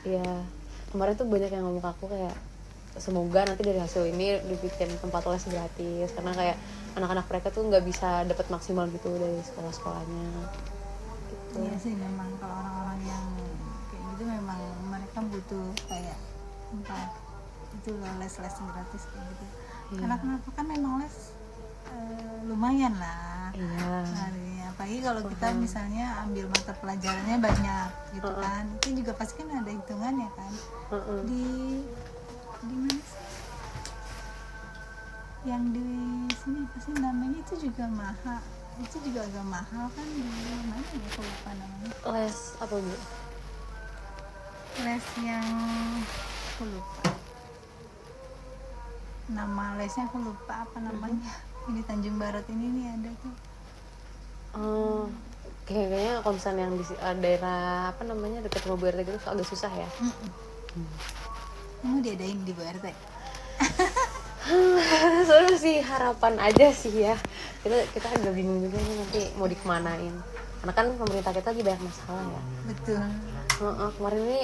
A: Iya. Kemarin tuh banyak yang ngomong ke aku kayak semoga nanti dari hasil ini dibikin tempat les gratis, karena kayak anak-anak mereka tuh nggak bisa dapat maksimal gitu dari sekolah-sekolahnya. Gitu.
B: Iya sih, memang kalau orang-orang yang kayak gitu memang mereka butuh kayak tempat itu loh, les-les gratis kayak gitu. Karena kenapa kan memang les lumayan lah.
A: Iya.
B: Nah, apalagi kalau kita misalnya ambil mata pelajarannya banyak gitu kan, itu juga pasti kan ada hitungannya kan. Di mana sih? Yang di sini pasti namanya itu juga mahal. Itu juga agak mahal kan, di mana ya, aku lupa namanya.
A: Les apa bu?
B: Les yang aku lupa nama lesnya, aku lupa apa namanya. Di Tanjung Barat ini nih ada tuh.
A: Kayaknya kalau misalnya yang di daerah apa namanya dekat rumah Bu RT gitu agak susah ya.
B: Mau diadain di Bu RT?
A: Soalnya sih harapan aja sih ya. Kita agak bingung juga nih nanti mau dikemanain. Karena kan pemerintah kita lagi banyak masalah ya.
B: Betul.
A: Kemarin ini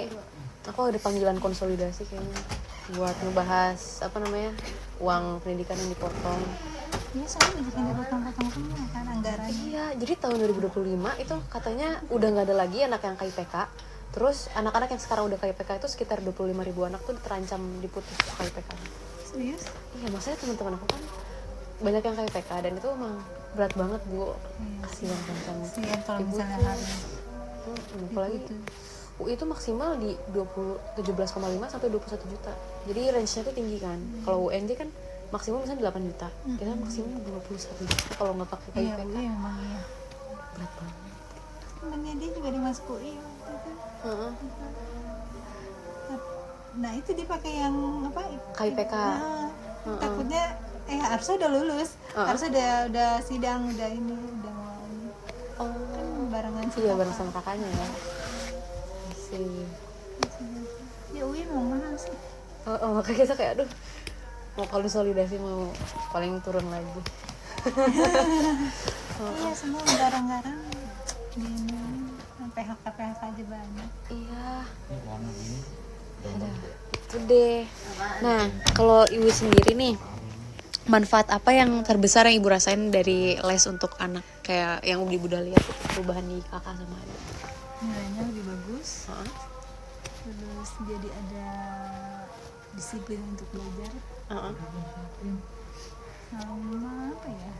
A: aku ada panggilan konsolidasi kayaknya buat ngebahas apa namanya uang pendidikan yang dipotong.
B: Iya, soalnya banyak yang dipotong-potong semua kan anggarannya.
A: Iya, jadi tahun 2025 itu katanya udah nggak ada lagi anak yang KIPK. Terus anak-anak yang sekarang udah KIPK itu sekitar 25.000 anak tuh terancam diputus KIPK.
B: Serius?
A: Iya, maksudnya teman-teman aku kan banyak yang KIPK dan itu emang berat banget bu. Kasihan kan
B: Kasihan kalau misalnya harus
A: apalagi UI itu maksimal di 17,5 sampai 21 juta. Jadi range-nya tuh tinggi kan. Kalau UNJ kan maksimum misalnya 8 juta. Kita maksimum 21 juta kalau nggak pakai
B: Iya,
A: KIPK.
B: iya memang iya.
A: Berat banget.
B: Temennya dia juga dimasuk UI waktu itu. Nah itu dipakai yang apa?
A: KIPK.
B: Takutnya harusnya udah lulus, harusnya udah sidang, udah ini, udah mau ini.
A: Oh,
B: Kan barengan sih.
A: iya bareng sama kakaknya ya. Sih.
B: Ya UI memang mahal sih.
A: Makanya kita kayak aduh mau konsolidasi mau paling turun lagi.
B: Iya, semua garang-garang di ini PHK aja banyak.
A: Iya. Ada. Itu deh. Nah, kalau ibu sendiri nih, manfaat apa yang terbesar yang ibu rasain dari les untuk anak kayak yang ibu udah lihat perubahan di kakak sama adik?
B: Nilainya lebih bagus. Terus jadi ada disiplin untuk belajar. Sama apa ya?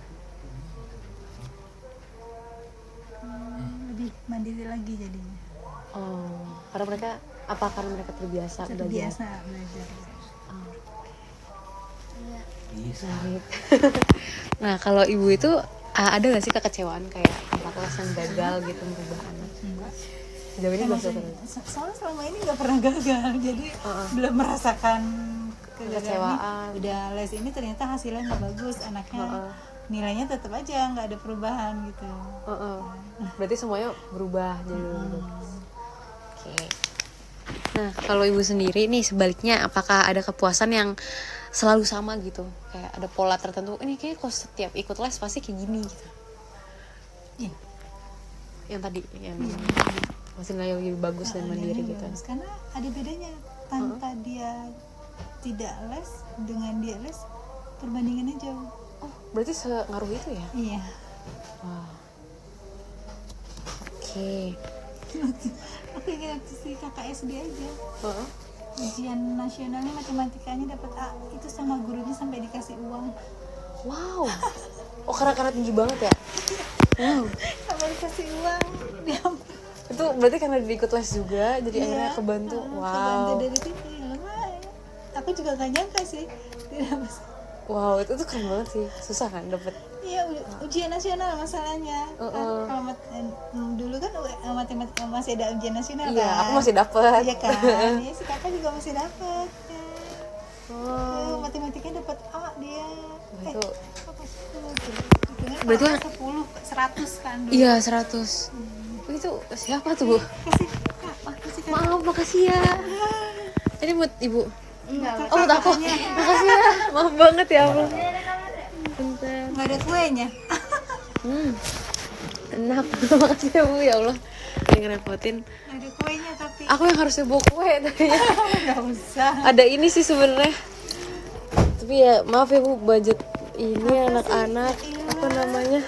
B: Lebih mandiri lagi jadinya.
A: Oh, karena mereka terbiasa
B: Terbiasa belajar.
A: Menarik. Nah, kalau ibu itu ada nggak sih kekecewaan kayak tempat les yang gagal gitu merubah anak?
B: Enggak.
A: Jauh ini
B: Emang
A: belum
B: soalnya selama ini nggak pernah gagal, jadi belum merasakan kegagalan.
A: Kekecewaan.
B: Nih, udah les ini ternyata hasilnya nggak bagus, anaknya nilainya tetap aja nggak ada perubahan gitu.
A: Berarti semuanya berubah jadi lebih bagus. Oke. Nah, kalau ibu sendiri nih sebaliknya, apakah ada kepuasan yang selalu sama gitu? Kayak ada pola tertentu, ini kayak kok setiap ikut les pasti kayak gini gitu.
B: Iya.
A: Yang tadi, yang masih nilai lebih bagus dan mandiri gitu.
B: Bagus. Karena ada bedanya tanpa dia tidak les dengan dia les, perbandingannya jauh.
A: Oh, berarti sengaruh itu ya?
B: Iya.
A: Wah. Oke.
B: Aku ingat si kakak SD aja. Ujian nasionalnya matematikanya dapat A, itu sama gurunya sampai dikasih uang.
A: Wow. Oh, karena tinggi banget ya? Wow.
B: Sampai dikasih uang. Dia
A: Itu berarti karena ikut les juga, jadi akhirnya kebantu.
B: kebantu
A: Wow.
B: dari situ ya lumayan. Aku juga gak nyangka sih tidak bisa.
A: Wow, itu tuh keren banget sih. Susah kan dapet?
B: Iya, ujian nasional masalahnya. Kan kalau dulu kan matematika masih ada ujian nasional
A: Iya,
B: kan.
A: aku masih dapet.
B: Iya kan. Iya, si kakak juga masih dapat.
A: Oh.
B: Matematikanya dapat A dia.
A: Itu
B: Apa sih itu?
A: berarti
B: Kalau 10 100 kan dulu.
A: iya 100. Itu siapa tuh?
B: Kasih Kak, kasih Kak.
A: Maaf, makasih ya. Ini buat ibu.
B: Enggak.
A: Oh, buat aku. Makasih ya. Maaf banget ya Allah. Bentar.
B: Enggak ada kuenya.
A: Enak. Makasih ya Bu, ya Allah. Yang ngerepotin.
B: Enggak ada kuenya tapi
A: Aku yang harusnya bawa kue tadinya.
B: enggak usah.
A: Ada ini sih sebenarnya. Tapi ya maaf ya Bu, budget ini anak-anak apa namanya?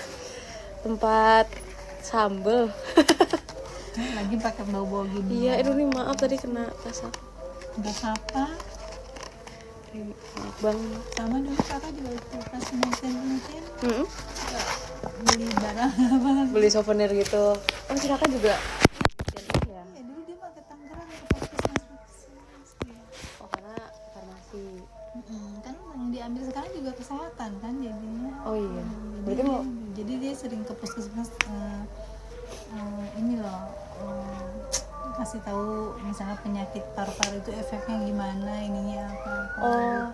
A: Tempat sambel.
B: Lagi pakai bau-bau gini.
A: Iya, aduh nih maaf tadi kena tas aku.
B: Enggak apa-apa.
A: Maaf Bang.
B: Sama dulu kakak juga waktu pas mungkin beli barang apa.
A: Beli souvenir gitu. Oh, silakan juga.
B: Ya dulu dia mah ke Tangerang ke puskesmas dia.
A: Oh, karena farmasi.
B: Kan yang diambil sekarang juga kesehatan kan jadinya.
A: Oh iya.
B: Jadi
A: Berarti mau
B: jadi dia sering ke puskesmas ini loh kasih tahu misalnya penyakit paru-paru itu efeknya gimana, ininya apa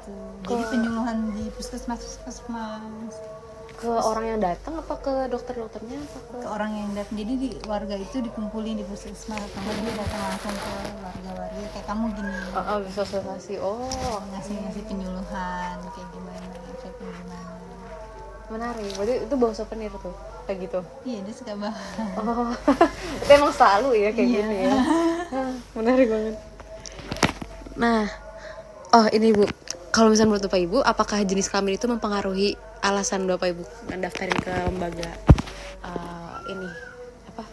B: gitu. Jadi penyuluhan di puskesmas
A: ke orang yang datang apa ke dokter-dokternya apa
B: ke orang yang datang. Jadi di warga itu dikumpulin di puskesmas, atau dia datang langsung ke warga-warga kayak kamu gini.
A: sosialisasi. Oh,
B: ngasih penyuluhan kayak gimana, efeknya gimana.
A: menarik. Berarti itu bawa souvenir tuh kayak gitu.
B: Iya, dia suka banget.
A: Oh, itu emang selalu ya kayak gini ya. Menarik banget. Nah, oh ini Bu, kalau misalnya menurut Bapak Ibu, apakah jenis kelamin itu mempengaruhi alasan Bapak Ibu mendaftarin ke lembaga ini apa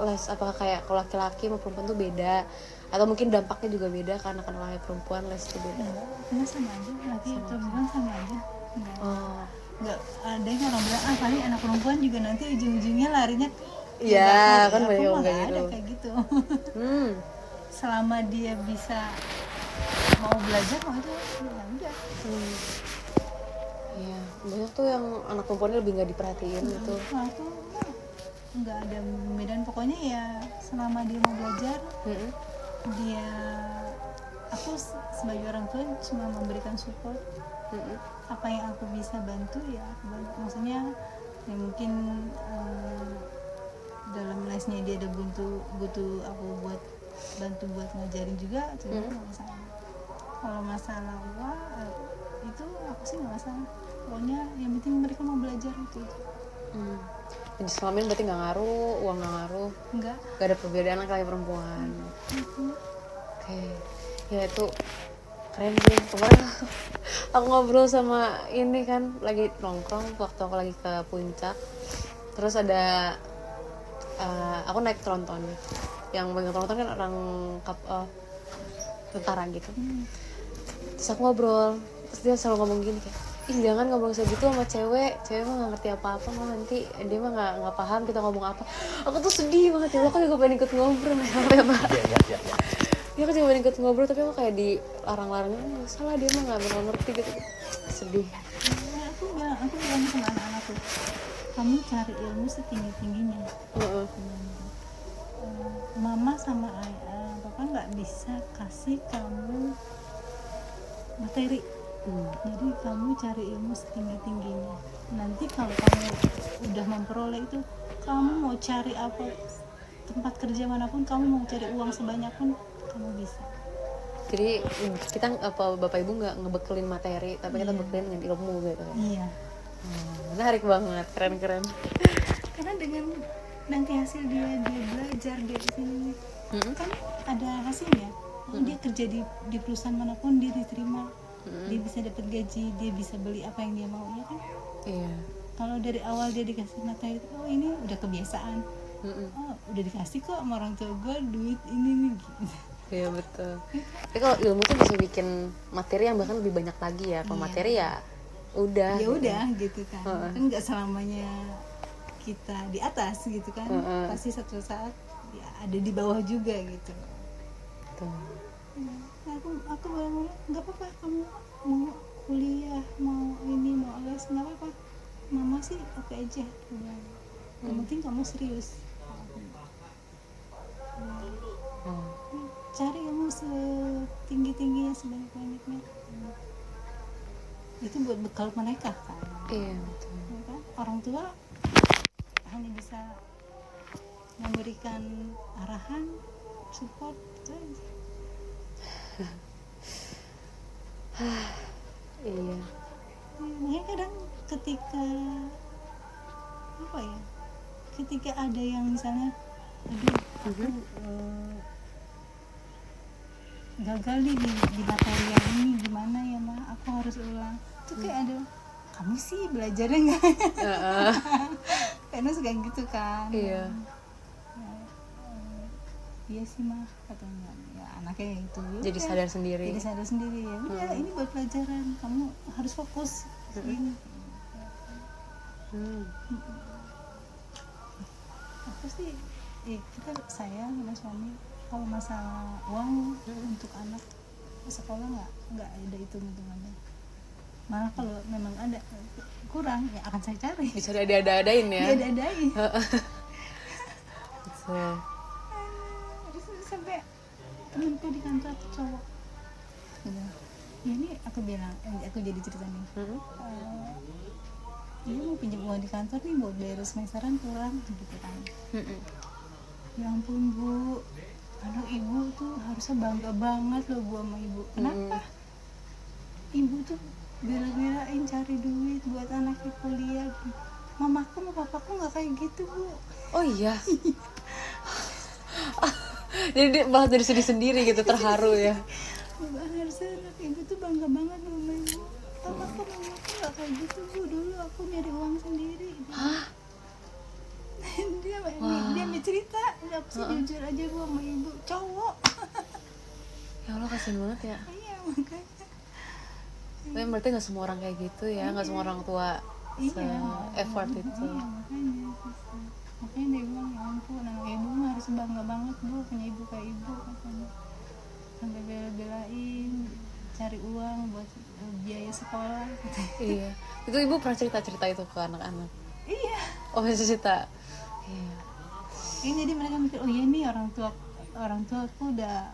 A: les? Apakah kayak kalau laki-laki sama perempuan tuh beda, atau mungkin dampaknya juga beda karena kan laki perempuan les itu beda?
B: Enggak, sama aja, laki perempuan sama aja. Enggak ada yang orang bilang paling anak perempuan juga nanti ujung-ujungnya larinya
A: Iya, kan banyak
B: yang
A: yang kayak
B: ada
A: gitu.
B: kayak gitu. Selama dia bisa mau belajar mau itu ya udah.
A: Iya, banyak tuh yang anak perempuannya lebih nggak diperhatiin gitu.
B: Nah, aku nggak ada perbedaan, pokoknya ya selama dia mau belajar dia, aku sebagai orang tua cuma memberikan support. Apa yang aku bisa bantu ya aku bantu. Maksudnya ya mungkin dalam lesnya dia ada butuh aku buat bantu buat ngajarin juga, jadi nggak masalah. Kalau masalah itu aku sih nggak masalah, pokoknya yang penting mereka mau belajar itu.
A: Jenis kelamin berarti nggak ngaruh, uang nggak ngaruh,
B: Enggak.
A: nggak ada perbedaan laki perempuan. Oke. Ya itu keren sih. Kemarin aku ngobrol sama ini kan, lagi nongkrong waktu aku lagi ke puncak, terus ada aku naik tronton, yang pegang tronton kan orang tentara gitu. Terus aku ngobrol, terus dia selalu ngomong gini kayak, ih jangan ngomong segitu sama cewek mah nggak ngerti apa-apa mah, nanti dia mah nggak paham kita ngomong apa. Aku tuh sedih banget ya, aku juga pengen ikut ngobrol ya Pak. Dia kan juga pengen ikut ngobrol, tapi aku kayak dilarang-larang, nggak salah dia mah nggak ngerti gitu. Sedih.
B: Aku bilang sama anak-anakku, kamu cari ilmu setinggi-tingginya. mama sama ayah papa nggak bisa kasih kamu materi. Jadi kamu cari ilmu setinggi-tingginya. Nanti kalau kamu udah memperoleh itu, kamu mau cari apa, tempat kerja manapun, kamu mau cari uang sebanyak pun kamu bisa.
A: Jadi kita apa bapak ibu nggak ngebekelin materi, tapi kita bekelin dengan ilmu gitu.
B: Iya.
A: Menarik banget, keren.
B: Karena dengan nanti hasil dia belajar dia di sini kan ada hasilnya. Dia kerja di perusahaan manapun dia diterima, dia bisa dapat gaji, dia bisa beli apa yang dia mau, ya kan?
A: Iya.
B: Kalau dari awal dia dikasih materi, oh ini udah kebiasaan, oh udah dikasih kok sama orang tua gue duit ini nih gitu.
A: Iya betul. Tapi kalau ilmu tuh bisa bikin materi yang bahkan lebih banyak lagi ya. Kalau materi ya udah.
B: Ya udah gitu kan. Kan nggak selamanya kita di atas gitu kan. Pasti satu saat ya ada di bawah juga gitu.
A: Tuh.
B: Aku bilang nggak apa-apa kamu mau kuliah mau ini mau les nggak apa-apa. Mama sih oke aja. Yang penting kamu serius. Cari ilmu setinggi-tingginya sebanyak-banyaknya. Itu buat bekal mereka kan.
A: Iya betul.
B: Ya kan? Orang tua hanya bisa memberikan arahan, support itu aja.
A: Iya.
B: Makanya kadang ketika apa ya, ketika ada yang misalnya aku gagal nih di materi yang ini gimana ya ma, aku harus ulang, itu kayak ada kamu sih belajarnya nggak karena suka gitu kan.
A: Iya.
B: Iya sih mah katanya ya anaknya itu ya
A: Jadi
B: udah.
A: sadar sendiri.
B: Jadi sadar sendiri ya udah ini buat pelajaran kamu harus fokus ini. Aku sih kita saya sama suami kalau masalah uang untuk anak sekolah nggak ada hitung-hitungannya, malah kalau memang ada kurang ya akan saya cari.
A: Bisa diada-adain ya.
B: Diada-adain.
A: Betul.
B: Sampai temanku di kantor cowok ya ini aku bilang aku jadi cerita nih dia mau pinjam uang di kantor nih buat bayar semesteran kurang gitu kan. Ya ampun bu, aduh ibu tuh harusnya bangga banget loh bu sama ibu. Kenapa? Ibu tuh bela-belain cari duit buat anaknya kuliah. Mamaku sama papaku nggak kayak gitu bu.
A: Oh iya. Jadi malah jadi sedih sendiri gitu, terharu ya.
B: Harusnya anak ibu tuh bangga banget loh sama ibu. Papaku mamaku nggak kayak gitu bu, dulu aku nyari uang sendiri.
A: Hah?
B: dia cerita, aku sih jujur aja bu sama ibu cowok.
A: Ya Allah kasian banget ya.
B: Iya makanya.
A: Tapi berarti nggak semua orang kayak gitu ya, nggak semua orang tua effort itu.
B: Iya makanya dia bilang ya ampun anak ibu mah harus bangga banget bu punya ibu kayak ibu katanya. Sampai bela-belain cari uang buat biaya sekolah katanya.
A: Iya. Itu ibu pernah cerita itu ke anak-anak?
B: Iya.
A: Oh masih cerita. Iya.
B: Ini jadi mereka mikir oh iya nih orang tuaku udah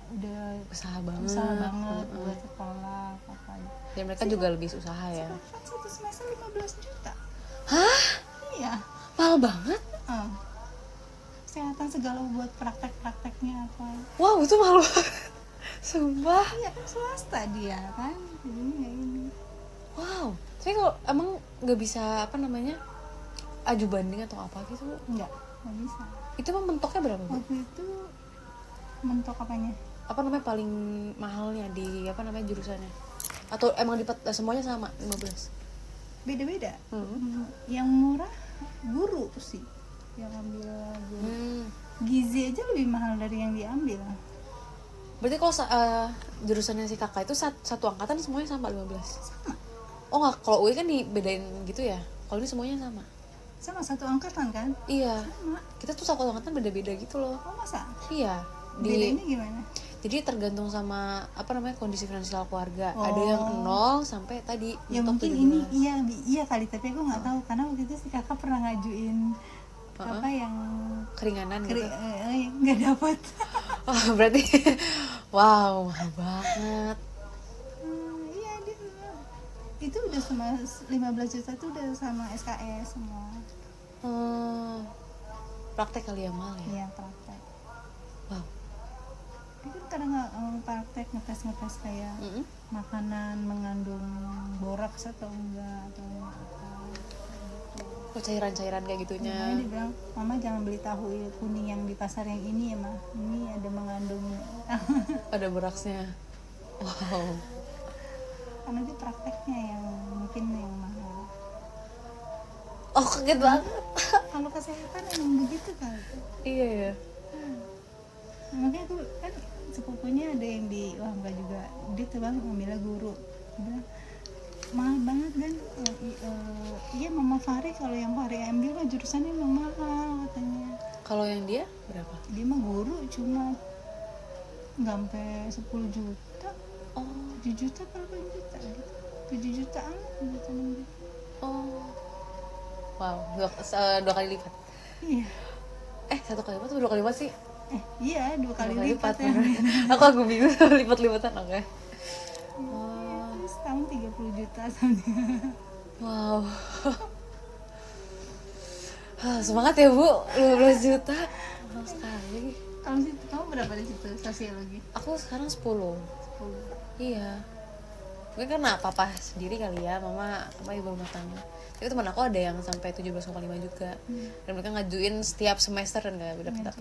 A: Usaha banget.
B: buat sekolah apa.
A: Dan mereka juga lebih usaha ya.
B: Kan satu semester 15 juta.
A: Hah?
B: Iya.
A: Mahal banget.
B: Kesehatan segala buat praktek-prakteknya apa.
A: Wow itu mahal banget. Sumpah.
B: Iya kan swasta dia kan. Ini.
A: Wow. Tapi kalau emang nggak bisa aju banding atau apa gitu bu?
B: Nggak bisa.
A: Itu emang mentoknya berapa bu?
B: Waktu itu mentok apanya?
A: Apa namanya paling mahalnya di jurusannya? Atau emang semuanya sama 15?
B: Beda-beda. Yang murah guru sih yang ambil guru. Gizi aja lebih mahal dari yang diambil.
A: Berarti kalau jurusannya si kakak itu satu angkatan semuanya sama 15?
B: Sama.
A: Oh nggak, kalau UI kan dibedain gitu ya? Kalau ini semuanya sama?
B: Sama satu angkatan kan?
A: Iya.
B: Sama.
A: Kita tuh satu angkatan beda-beda gitu loh.
B: Oh masa?
A: Iya.
B: Bedanya gimana?
A: Jadi tergantung sama kondisi finansial keluarga. Ada yang 0 sampai tadi
B: ya mungkin
A: 17.
B: ini iya kali, tapi aku nggak tahu karena waktu itu si kakak pernah ngajuin apa yang
A: Keringanan gitu.
B: nggak dapat.
A: Oh, berarti wow, mahal banget.
B: Iya dia itu udah sama 15 juta tuh udah sama SKS semua.
A: Praktek kali ya mahal ya.
B: Iya praktek.
A: Wow.
B: Dia kan kadang praktek ngetes kayak makanan mengandung boraks atau enggak atau apa.
A: Oh, cairan-cairan kayak gitunya.
B: Makanya dia bilang, mama jangan beli tahu kuning yang di pasar yang ini ya mah, ini ada mengandung
A: Ada beraksnya. Wow.
B: karena dia prakteknya yang mungkin yang mahal.
A: Oh, kaget banget.
B: Kalau kesehatan emang begitu kan.
A: Iya ya.
B: Makanya tuh kan sepupunya ada yang di Wangga juga, dia tuh bang ngambilnya guru, dia bilang mahal banget kan. Iya mama Fahri, kalau yang Fahri ambil mah jurusannya emang mahal katanya.
A: Kalau yang dia berapa?
B: Dia mah guru cuma nggak sampai 10 juta.
A: Oh,
B: 7 juta berapa juta gitu, 7 jutaan gitu.
A: oh. Wow, dua kali lipat.
B: Iya
A: 1 kali lipat atau 2 kali lipat sih?
B: iya 2 kali
A: Dua
B: lipat ya.
A: Aku bingung lipat-lipatan. Oke. Oh,
B: Terus tahun 30 juta sama.
A: wow. Semangat ya Bu, 15 juta. Mahal sekali.
B: Kalau situ kamu berapa di situ sosiologi?
A: Aku sekarang 10.
B: 10.
A: Iya. Mungkin karena papa sendiri kali ya, mama ibu rumah tangga. Tapi teman aku ada yang sampai 17,5 juga. Dan mereka ngajuin setiap semester dan gak dapat.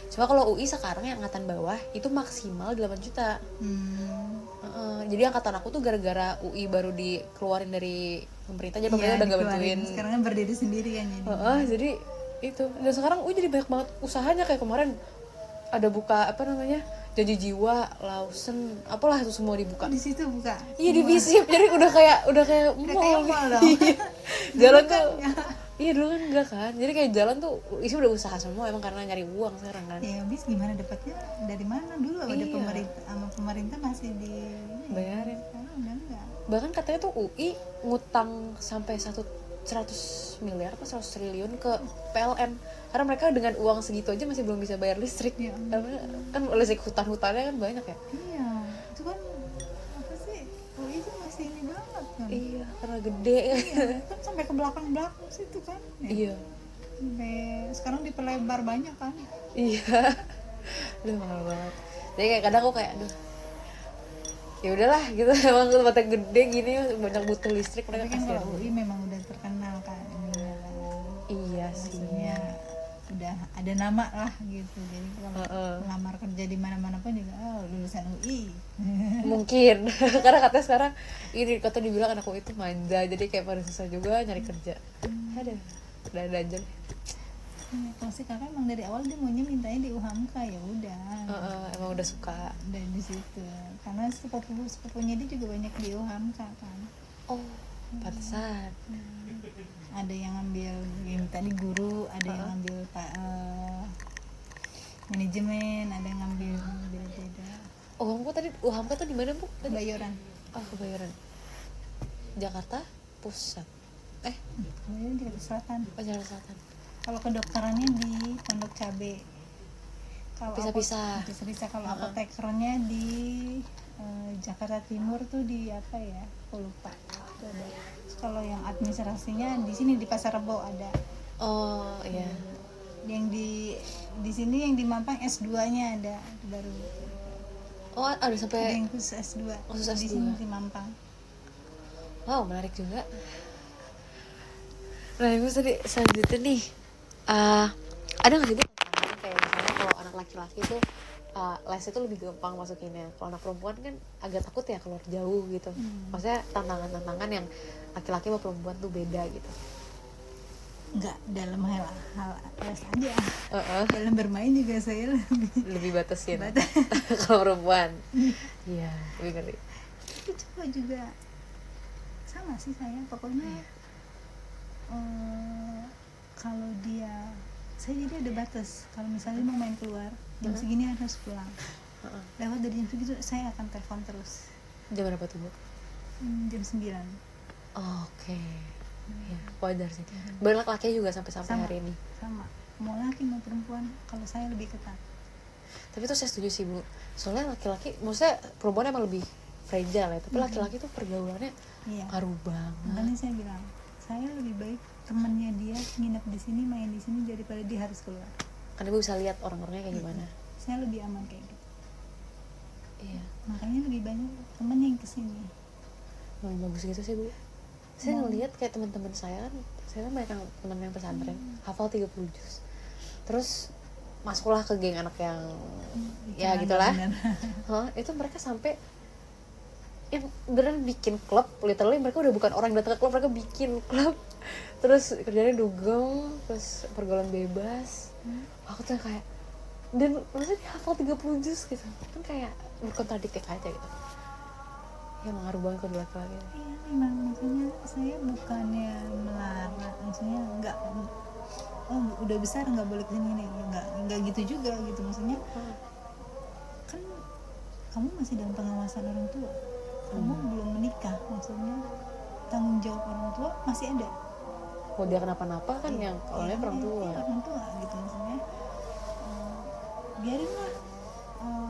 A: Cuma kalau UI sekarang yang angkatan bawah itu maksimal 8 juta. Jadi angkatan aku tuh gara-gara UI baru dikeluarin dari pemerintah, jadi pemerintah udah gak bantuin.
B: Sekarang kan berdiri sendiri kan
A: Jadi itu. Dan sekarang UI jadi banyak banget usahanya, kayak kemarin ada buka apa namanya, Janji Jiwa, Lawson, apalah itu semua dibuka.
B: di situ buka.
A: Iya di Visip, jadi udah kayak
B: kayak
A: mall.
B: mall dong.
A: Jalan tuh. Iya dulu kan enggak kan. Jadi kayak jalan tuh isi udah usaha semua emang karena nyari uang sekarang kan.
B: Ya habis gimana dapatnya, dari mana dulu ada
A: Iya.
B: pemerintah sama pemerintah masih di
A: Bayarin.
B: sekarang udah enggak.
A: Bahkan katanya tuh UI ngutang sampai 100 miliar apa 100 triliun ke PLN karena mereka dengan uang segitu aja masih belum bisa bayar listrik.
B: Ya,
A: Karena kan listrik hutan-hutannya kan banyak ya.
B: iya itu kan apa sih, itu masih ini banget kan.
A: Iya, karena gede kan.
B: Iya, kan sampai ke belakang situ kan ya.
A: Iya.
B: Sampai sekarang diperlebar banyak kan.
A: Iya. Aduh mahal banget. Jadi kayak kadang aku kayak aduh, ya udahlah gitu. Emang tempatnya gede gini banyak butuh listrik,
B: Tapi
A: mereka
B: kan
A: kasihan.
B: kalau UI memang udah terkenal kan ininya kan.
A: Iya sih.
B: Maksudnya udah ada nama lah gitu. Jadi kalau melamar kerja di mana-mana pun juga lulusan UI.
A: Mungkin karena katanya sekarang ini kata dibilang anak UI itu manja, jadi kayak pada susah juga nyari kerja. Aduh, ada aja.
B: Ya, kalau si kakak emang dari awal dia maunya mintanya di UHAMKA, ya udah.
A: Emang udah suka.
B: Dan di situ karena sepupunya dia juga banyak di UHAMKA kan.
A: Oh, pantesan.
B: Ada yang ngambil yang tadi guru, ada yang ngambil manajemen, ada yang ngambil beda-beda.
A: UHAMKA tuh di mana Bu?
B: Kebayoran.
A: Oh, Kebayoran. Jakarta Pusat.
B: Kebayoran Jakarta Selatan.
A: Oh, Jakarta Selatan.
B: Kalau kedokterannya di Pondok Cabe. Kalau
A: Pisah-pisah.
B: Bisa kalau apotekernya di Jakarta Timur tuh di apa ya? Aku lupa. Tuh ada. Terus kalau yang administrasinya di sini di Pasar Rebo ada.
A: Oh, iya.
B: Yang di sini yang di Mampang S2-nya ada baru.
A: Oh, ada
B: Ada
A: sampai
B: yang khusus S2.
A: Khusus
B: Di
A: S2.
B: sini di Mampang.
A: wow, menarik juga. Nah, ibu tadi selanjutnya nih, ada nggak sih Bu tantangan kayak misalnya kalau anak laki-laki tuh les itu lebih gampang masukinnya, kalau anak perempuan kan agak takut ya keluar jauh gitu. Maksudnya tantangan-tantangan yang laki-laki sama perempuan tuh beda gitu.
B: Enggak, dalam hal les aja.
A: Uh-uh.
B: Dalam bermain juga saya
A: Lebih batasin kalau perempuan. Iya, lebih ngerti.
B: Tapi coba juga sama sih saya, pokoknya kalau saya jadi ada batas. Kalau misalnya mau main keluar jam segini harus pulang. Lewat dari jam segitu saya akan telepon terus.
A: Jam berapa tuh Bu?
B: Jam 9.
A: Oke. Ya, wajar sih. Banyak laki juga sampai
B: Sama.
A: hari ini.
B: Sama, mau laki mau perempuan, kalau saya lebih ketat.
A: Tapi itu saya setuju sih Bu, soalnya laki-laki, maksudnya perempuan emang lebih fragile ya, tapi laki-laki tuh pergaulannya
B: Iya,
A: ngaruh banget.
B: makanya saya bilang saya lebih baik temannya dia nginep di sini, main di sini, daripada dia harus keluar.
A: Karena Ibu bisa lihat orang-orangnya kayak gimana.
B: Saya lebih aman kayak gitu,
A: Iya,
B: makanya lebih banyak temen yang kesini.
A: bagus gitu sih Bu. Saya ngelihat kayak teman-teman saya kan banyak yang teman yang pesantren, hafal 30 juz. Terus masuklah ke geng anak yang ya gitulah. Itu mereka sampai yang beneran bikin klub, literally mereka udah bukan orang yang datang ke klub, mereka bikin klub. Terus kerjanya dugem, terus pergaulan bebas. Aku tuh kayak, dan maksudnya dia hafal 30 juz gitu kan, kayak berkontradiktif aja gitu. Ya ngaruh banget ke laki-laki.
B: Iya, memang maksudnya saya bukannya melarang, maksudnya nggak, oh udah besar nggak boleh kesini nih, nggak gitu juga gitu, maksudnya kan kamu masih dalam pengawasan orang tua, kamu belum menikah, maksudnya tanggung jawab orang tua masih ada.
A: Kalau dia kenapa-napa kan yang kalau orang tua.
B: Orang tua gitu, maksudnya biarinlah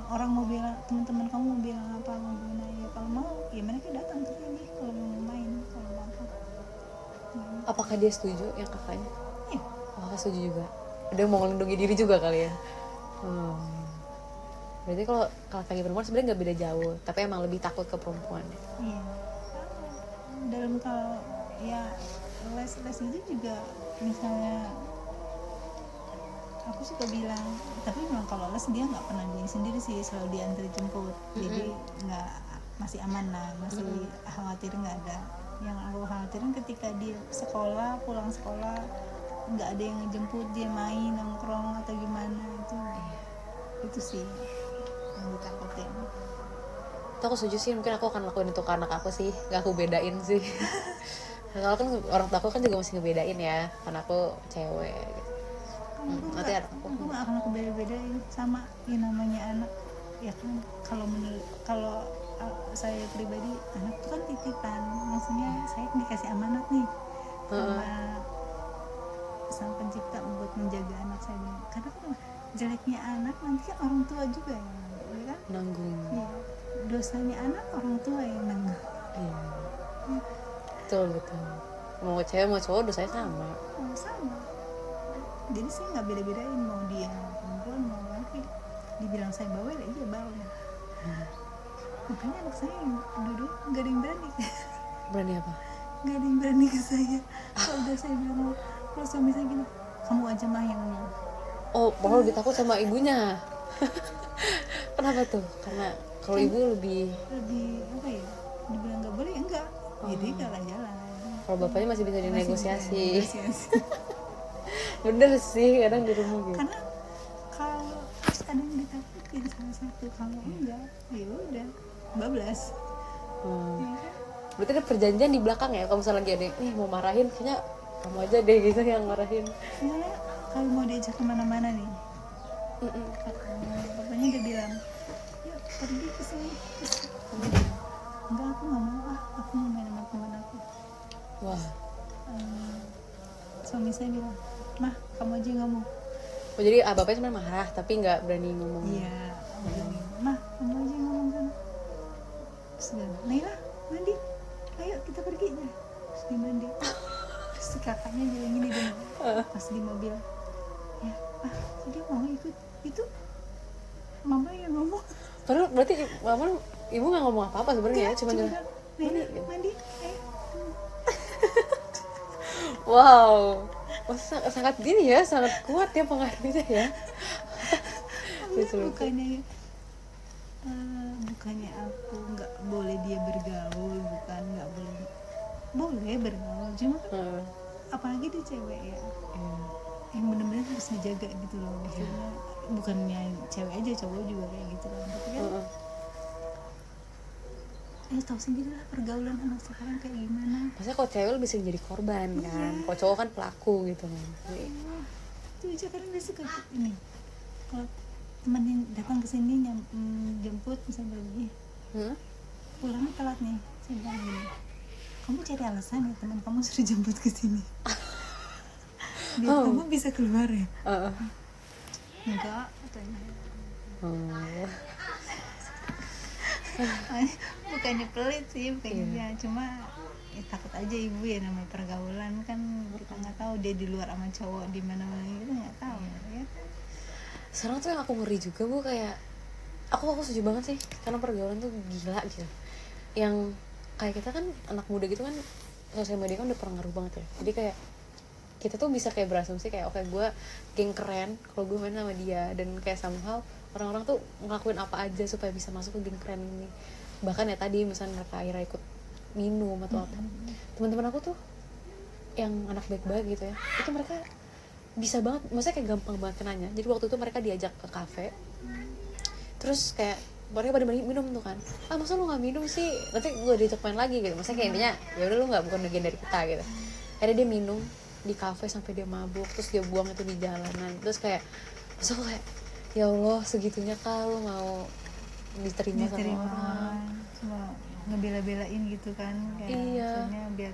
B: orang mau bilang, teman-teman kamu mau bilang apa, mau gimana, ya kalau mau ya mereka datang ke sini kalau mau main, kalau mau apa.
A: Apakah dia setuju yang kakaknya?
B: Iya.
A: Kakak setuju juga. Dia mau melindungi diri juga kali ya. Berarti kalau laki-laki perempuan sebenarnya nggak beda jauh, tapi emang lebih takut ke perempuan.
B: Iya. Dalam kalau ya les itu juga, misalnya aku suka bilang, tapi memang kalau les dia nggak pernah dia sendiri sih, selalu diantar jemput, jadi nggak, masih aman lah, masih khawatir nggak ada. Yang aku khawatirin ketika dia sekolah, pulang sekolah nggak ada yang ngejemput, dia main nongkrong atau gimana, itu sih yang ditakutin.
A: Itu aku setuju sih, mungkin aku akan lakuin itu ke anak aku sih, gak aku bedain sih. Kalau kan orang tua aku kan juga masih ngebedain ya, karena aku cewek gitu. Nanti
B: Aku nggak akan aku beda-bedain, sama yang namanya anak ya kan. Kalau saya pribadi, anak itu kan titipan, maksudnya saya dikasih amanat nih sama pencipta buat menjaga anak saya. Karena kan jeleknya anak nanti kan orang tua juga yang ya kan,
A: nanggung.
B: ya, dosanya anak orang tua yang nanggung.
A: Iya. Betul. Mau cewek mau cowok dosanya sama.
B: Sama. Jadi saya nggak beda-bedain mau dia perempuan mau laki. Dibilang saya bawel, iya bawel. Makanya anak saya dulu nggak ada yang berani.
A: Berani apa?
B: Nggak ada yang berani ke saya. Kalau udah saya bilang, kalau suami saya bilang, kamu aja mah yang ngomong.
A: Oh, malah lebih takut sama ibunya. Kenapa tuh? Karena kalau ibu lebih
B: apa ya? Dibilang nggak boleh, enggak. Jadi nggak akan jalan.
A: Kalau bapaknya masih bisa dinegosiasi.
B: Negosiasi.
A: Bener sih, kadang di rumah gitu.
B: Karena kalau terus ada yang ditakutin salah satu, kalau enggak ya udah bablas. Ya kan?
A: Berarti ada perjanjian di belakang ya, kalau misalnya lagi ada nih mau marahin, kayaknya kamu aja deh gitu yang marahin.
B: Misalnya kalau mau diajak kemana-mana nih, bapaknya udah bilang, yuk pergi ke sini, terus dia bilang, enggak, aku nggak mau, aku mau main sama teman aku.
A: Wah.
B: Suami saya bilang, mah kamu aja yang ngomong.
A: Oh, jadi bapaknya sebenarnya marah tapi nggak berani ngomong.
B: Iya, mah kamu aja yang ngomong kan. Terus dia bilang, Naila mandi, ayo kita pergi ya. Terus dia mandi. Terus kakaknya bilang gini dong, pas di mobil, ya dia mau ikut, itu mama yang ngomong.
A: Padahal berarti ibu nggak ngomong apa-apa sebenarnya, cuma
B: bilang, Naila mandi, ayo.
A: Wow, sangat gini ya, sangat kuat ya pengaruhnya ya.
B: Bukannya aku nggak boleh dia bergaul, bukan nggak boleh bergaul, cuma kan apalagi dia cewek ya, yang benar-benar harus dijaga gitu loh, maksudnya bukannya cewek aja, cowok juga kayak gitu loh, tapi kan tahu sendiri lah pergaulan anak sekarang kayak gimana.
A: Maksudnya kalau cewek lebih sering jadi korban kan, kalau cowok kan pelaku gitu kan.
B: Itu aja kadang dia suka ini, kalau teman yang datang ke sini jemput misalnya pergi, pulangnya telat nih, saya bilang gini, kamu cari alasan ya teman kamu suruh jemput ke sini biar kamu bisa keluar ya. Enggak katanya. Bukannya pelit sih, bukannya cuma ya, takut aja ibu ya, namanya pergaulan kan kita nggak tahu dia di luar sama cowok di mana-mana, kita nggak tahu ya.
A: Sekarang tuh yang aku ngeri juga Bu, kayak aku setuju banget sih, karena pergaulan tuh gila gitu. Yang kayak kita kan anak muda gitu kan, sosial media kan udah pengaruh banget ya. Jadi kayak kita tuh bisa kayak berasumsi kayak oke, gue geng keren kalau gue main sama dia, dan kayak somehow orang-orang tuh ngelakuin apa aja supaya bisa masuk ke geng keren ini. Bahkan ya tadi misalnya mereka akhirnya ikut minum atau apa, teman-teman aku tuh yang anak baik-baik gitu ya, itu mereka bisa banget, maksudnya kayak gampang banget kenanya. Jadi waktu itu mereka diajak ke kafe, terus kayak mereka pada minum tuh kan, masa lu nggak minum sih, nanti gue diajak main lagi gitu. Maksudnya kayak intinya ya udah lu nggak, bukan bagian dari kita gitu. Akhirnya dia minum di kafe sampai dia mabuk, terus dia buang itu di jalanan. Terus kayak terus aku kayak ya Allah, segitunya kalau mau diterima sama orang,
B: cuma ngebela-belain gitu kan, kayak maksudnya biar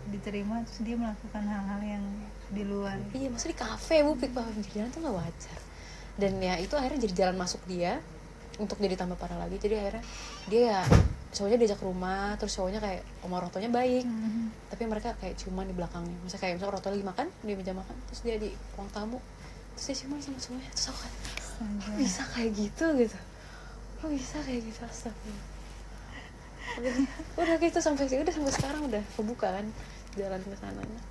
B: diterima, terus dia melakukan hal-hal yang di luar.
A: Iya, maksudnya di kafe Bu, pinggir jalan tuh nggak wajar. Dan ya itu akhirnya jadi jalan masuk dia untuk jadi tambah parah lagi. Jadi akhirnya dia ya cowoknya diajak ke rumah, terus cowoknya kayak sama orang tuanya baik, tapi mereka kayak ciuman di belakangnya. Misalnya kayak orang tua lagi makan di meja makan, terus dia di ruang tamu, terus dia ciuman sama cowoknya. Terus aku kan, kok bisa kayak gitu, kok bisa kayak gitu, astagfirullah. Udah gitu sampai sekarang udah kebuka kan jalan ke sananya.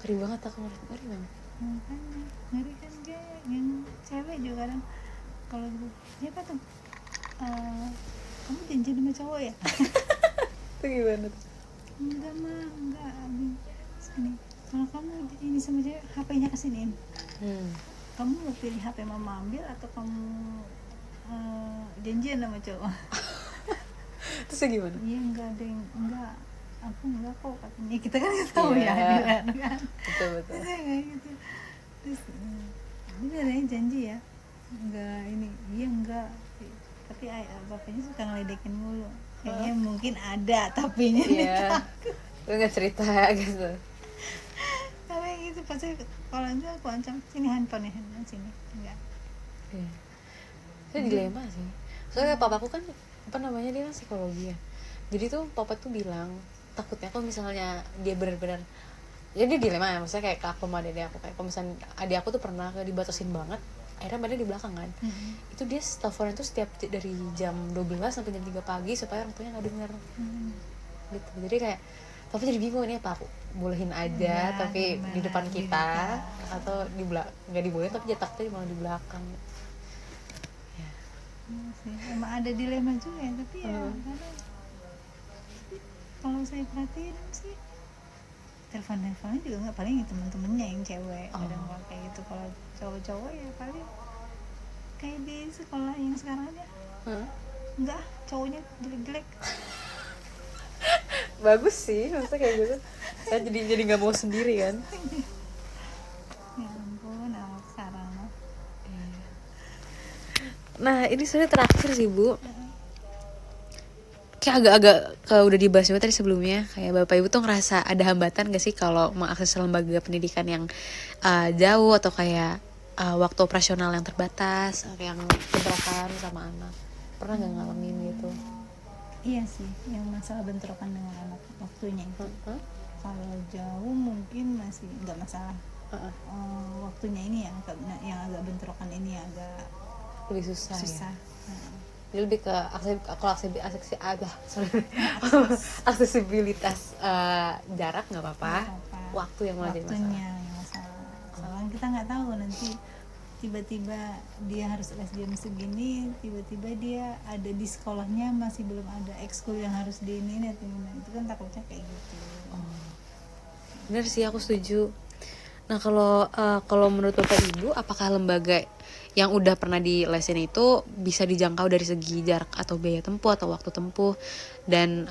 A: Ngeri banget aku, ngeri banget.
B: Makanya ngeri kan, dia yang cewek juga kadang kalau gitu, siapa tuh kamu janji sama cowok ya?
A: Itu gimana tuh?
B: Enggak mah, enggak sini, kalau kamu ini sama cewek, HP-nya kesiniin. Kamu mau pilih HP mama ambil atau kamu janjian sama cowok?
A: Terus gimana?
B: Iya, enggak ada yang enggak, aku enggak kok katanya. Kita kan nggak tahu ya dia kan.
A: Betul.
B: Kayak gitu. Terus ini katanya janji ya, enggak ini, iya enggak, tapi bapaknya suka ngeledekin mulu. Kayaknya mungkin ada tapinya.
A: Iya. Lu nggak cerita gitu.
B: Tapi gitu pasti kalau itu aku ancam, sini handphone sini, enggak.
A: Iya. Itu dilema sih. Soalnya papaku kan apa namanya, dia kan psikologi ya. Jadi tuh papa tuh bilang takutnya kalau misalnya dia benar-benar, jadi dilema ya, maksudnya kayak ke aku sama adik aku, kayak kalau misalnya adik aku tuh pernah dibatasin banget, akhirnya mainnya di belakang kan. Itu dia teleponan tuh setiap dari jam 12 sampai jam 3 pagi supaya orang tuanya nggak dengar. Gitu. Jadi kayak papa jadi bingung, ini apa aku bolehin aja ya, tapi di depan kita atau di belakang, nggak dibolehin tapi jetaknya malah di belakang. Ya.
B: Emang ada dilema juga ya, tapi ya kadang kalau saya perhatiin sih telepon-teleponnya juga nggak, paling temen-temennya yang cewek kadang kayak gitu. Kalau cowok-cowok ya paling kayak di sekolah yang sekarang aja, enggak, cowoknya jelek-jelek.
A: Bagus sih, maksudnya kayak gitu. Saya jadi nggak mau sendiri kan.
B: Ya ampun, anak sekarang.
A: Nah ini sebenarnya terakhir sih Bu, kayak agak-agak udah dibahas juga tadi sebelumnya, kayak bapak ibu tuh ngerasa ada hambatan gak sih kalau mengakses lembaga pendidikan yang jauh, atau kayak waktu operasional yang terbatas, yang bentrokan sama anak, pernah nggak ngalamin gitu?
B: Iya sih, yang masalah bentrokan dengan anak waktunya itu. Kalau jauh mungkin masih nggak masalah. Waktunya ini yang agak bentrokan ini agak
A: lebih susah. Ya? Jadi lebih ke aksesibilitas jarak nggak apa-apa, waktu yang malah jadi masalah.
B: Soalnya kita nggak tahu nanti tiba-tiba dia harus les jam segini, tiba-tiba dia ada di sekolahnya masih belum ada ekskul yang harus di ini, itu kan takutnya kayak gitu.
A: Bener sih, aku setuju. Nah kalau menurut bapak ibu, apakah lembaga yang udah pernah di lesin itu bisa dijangkau dari segi jarak atau biaya tempuh atau waktu tempuh, dan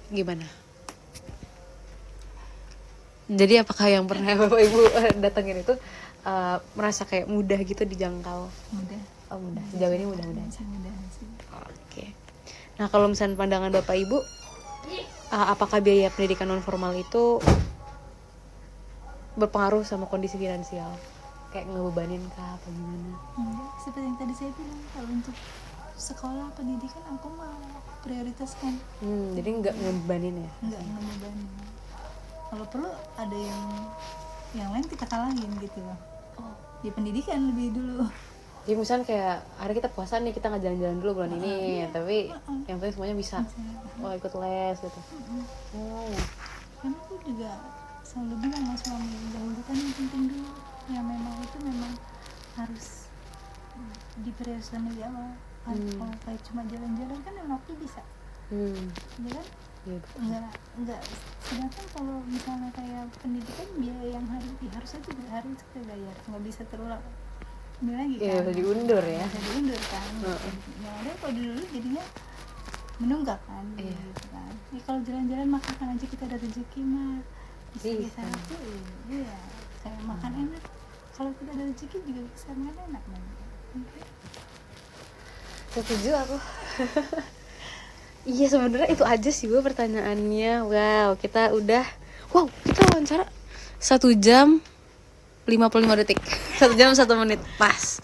A: gimana? Jadi apakah yang pernah bapak ibu datengin itu merasa kayak mudah gitu dijangkau?
B: Mudah.
A: Mudah. Sejauh ini mudah-mudah.
B: Mudah sih.
A: Oke. Nah kalau misalnya pandangan bapak ibu, apakah biaya pendidikan non formal itu berpengaruh sama kondisi finansial, kayak ngebebanin kah apa gimana?
B: Enggak, seperti yang tadi saya bilang, kalau untuk sekolah pendidikan aku mau prioritaskan,
A: Jadi nggak ngebebanin ya?
B: enggak ngebebani. Kalau perlu ada yang lain kita kalangin gitu loh. Ya pendidikan lebih dulu.
A: Jadi misalnya kayak hari kita puasa nih, kita nggak jalan-jalan dulu bulan ini, tapi yang penting semuanya bisa. Oh, ikut les gitu. Oh,
B: Karena aku juga selalu bilang sama suami, dahulukan yang penting dulu, yang memang itu memang harus diprioritaskan lebih awal. Kalau kayak cuma jalan-jalan kan memang aku bisa, ya kan?
A: iya.
B: Enggak, sedangkan kalau misalnya kayak pendidikan, biaya yang harusnya juga harus kita bayar, nggak bisa terulang ini lagi kan.
A: Iya, bisa diundur ya.
B: Bisa diundur kan. Yang ada kalau dulu jadinya menunggak kan,
A: Iya.
B: gitu kan. Ya kalau jalan-jalan makan aja kita ada rezeki mah bisa tuh, iya kayak makan enak. Kalau kita ada rezeki juga bisa makan enak nanti.
A: Setuju aku. Iya, sebenarnya itu aja sih gue pertanyaannya. Kita wawancara 1 jam 55 detik. 1 jam 1 menit pas.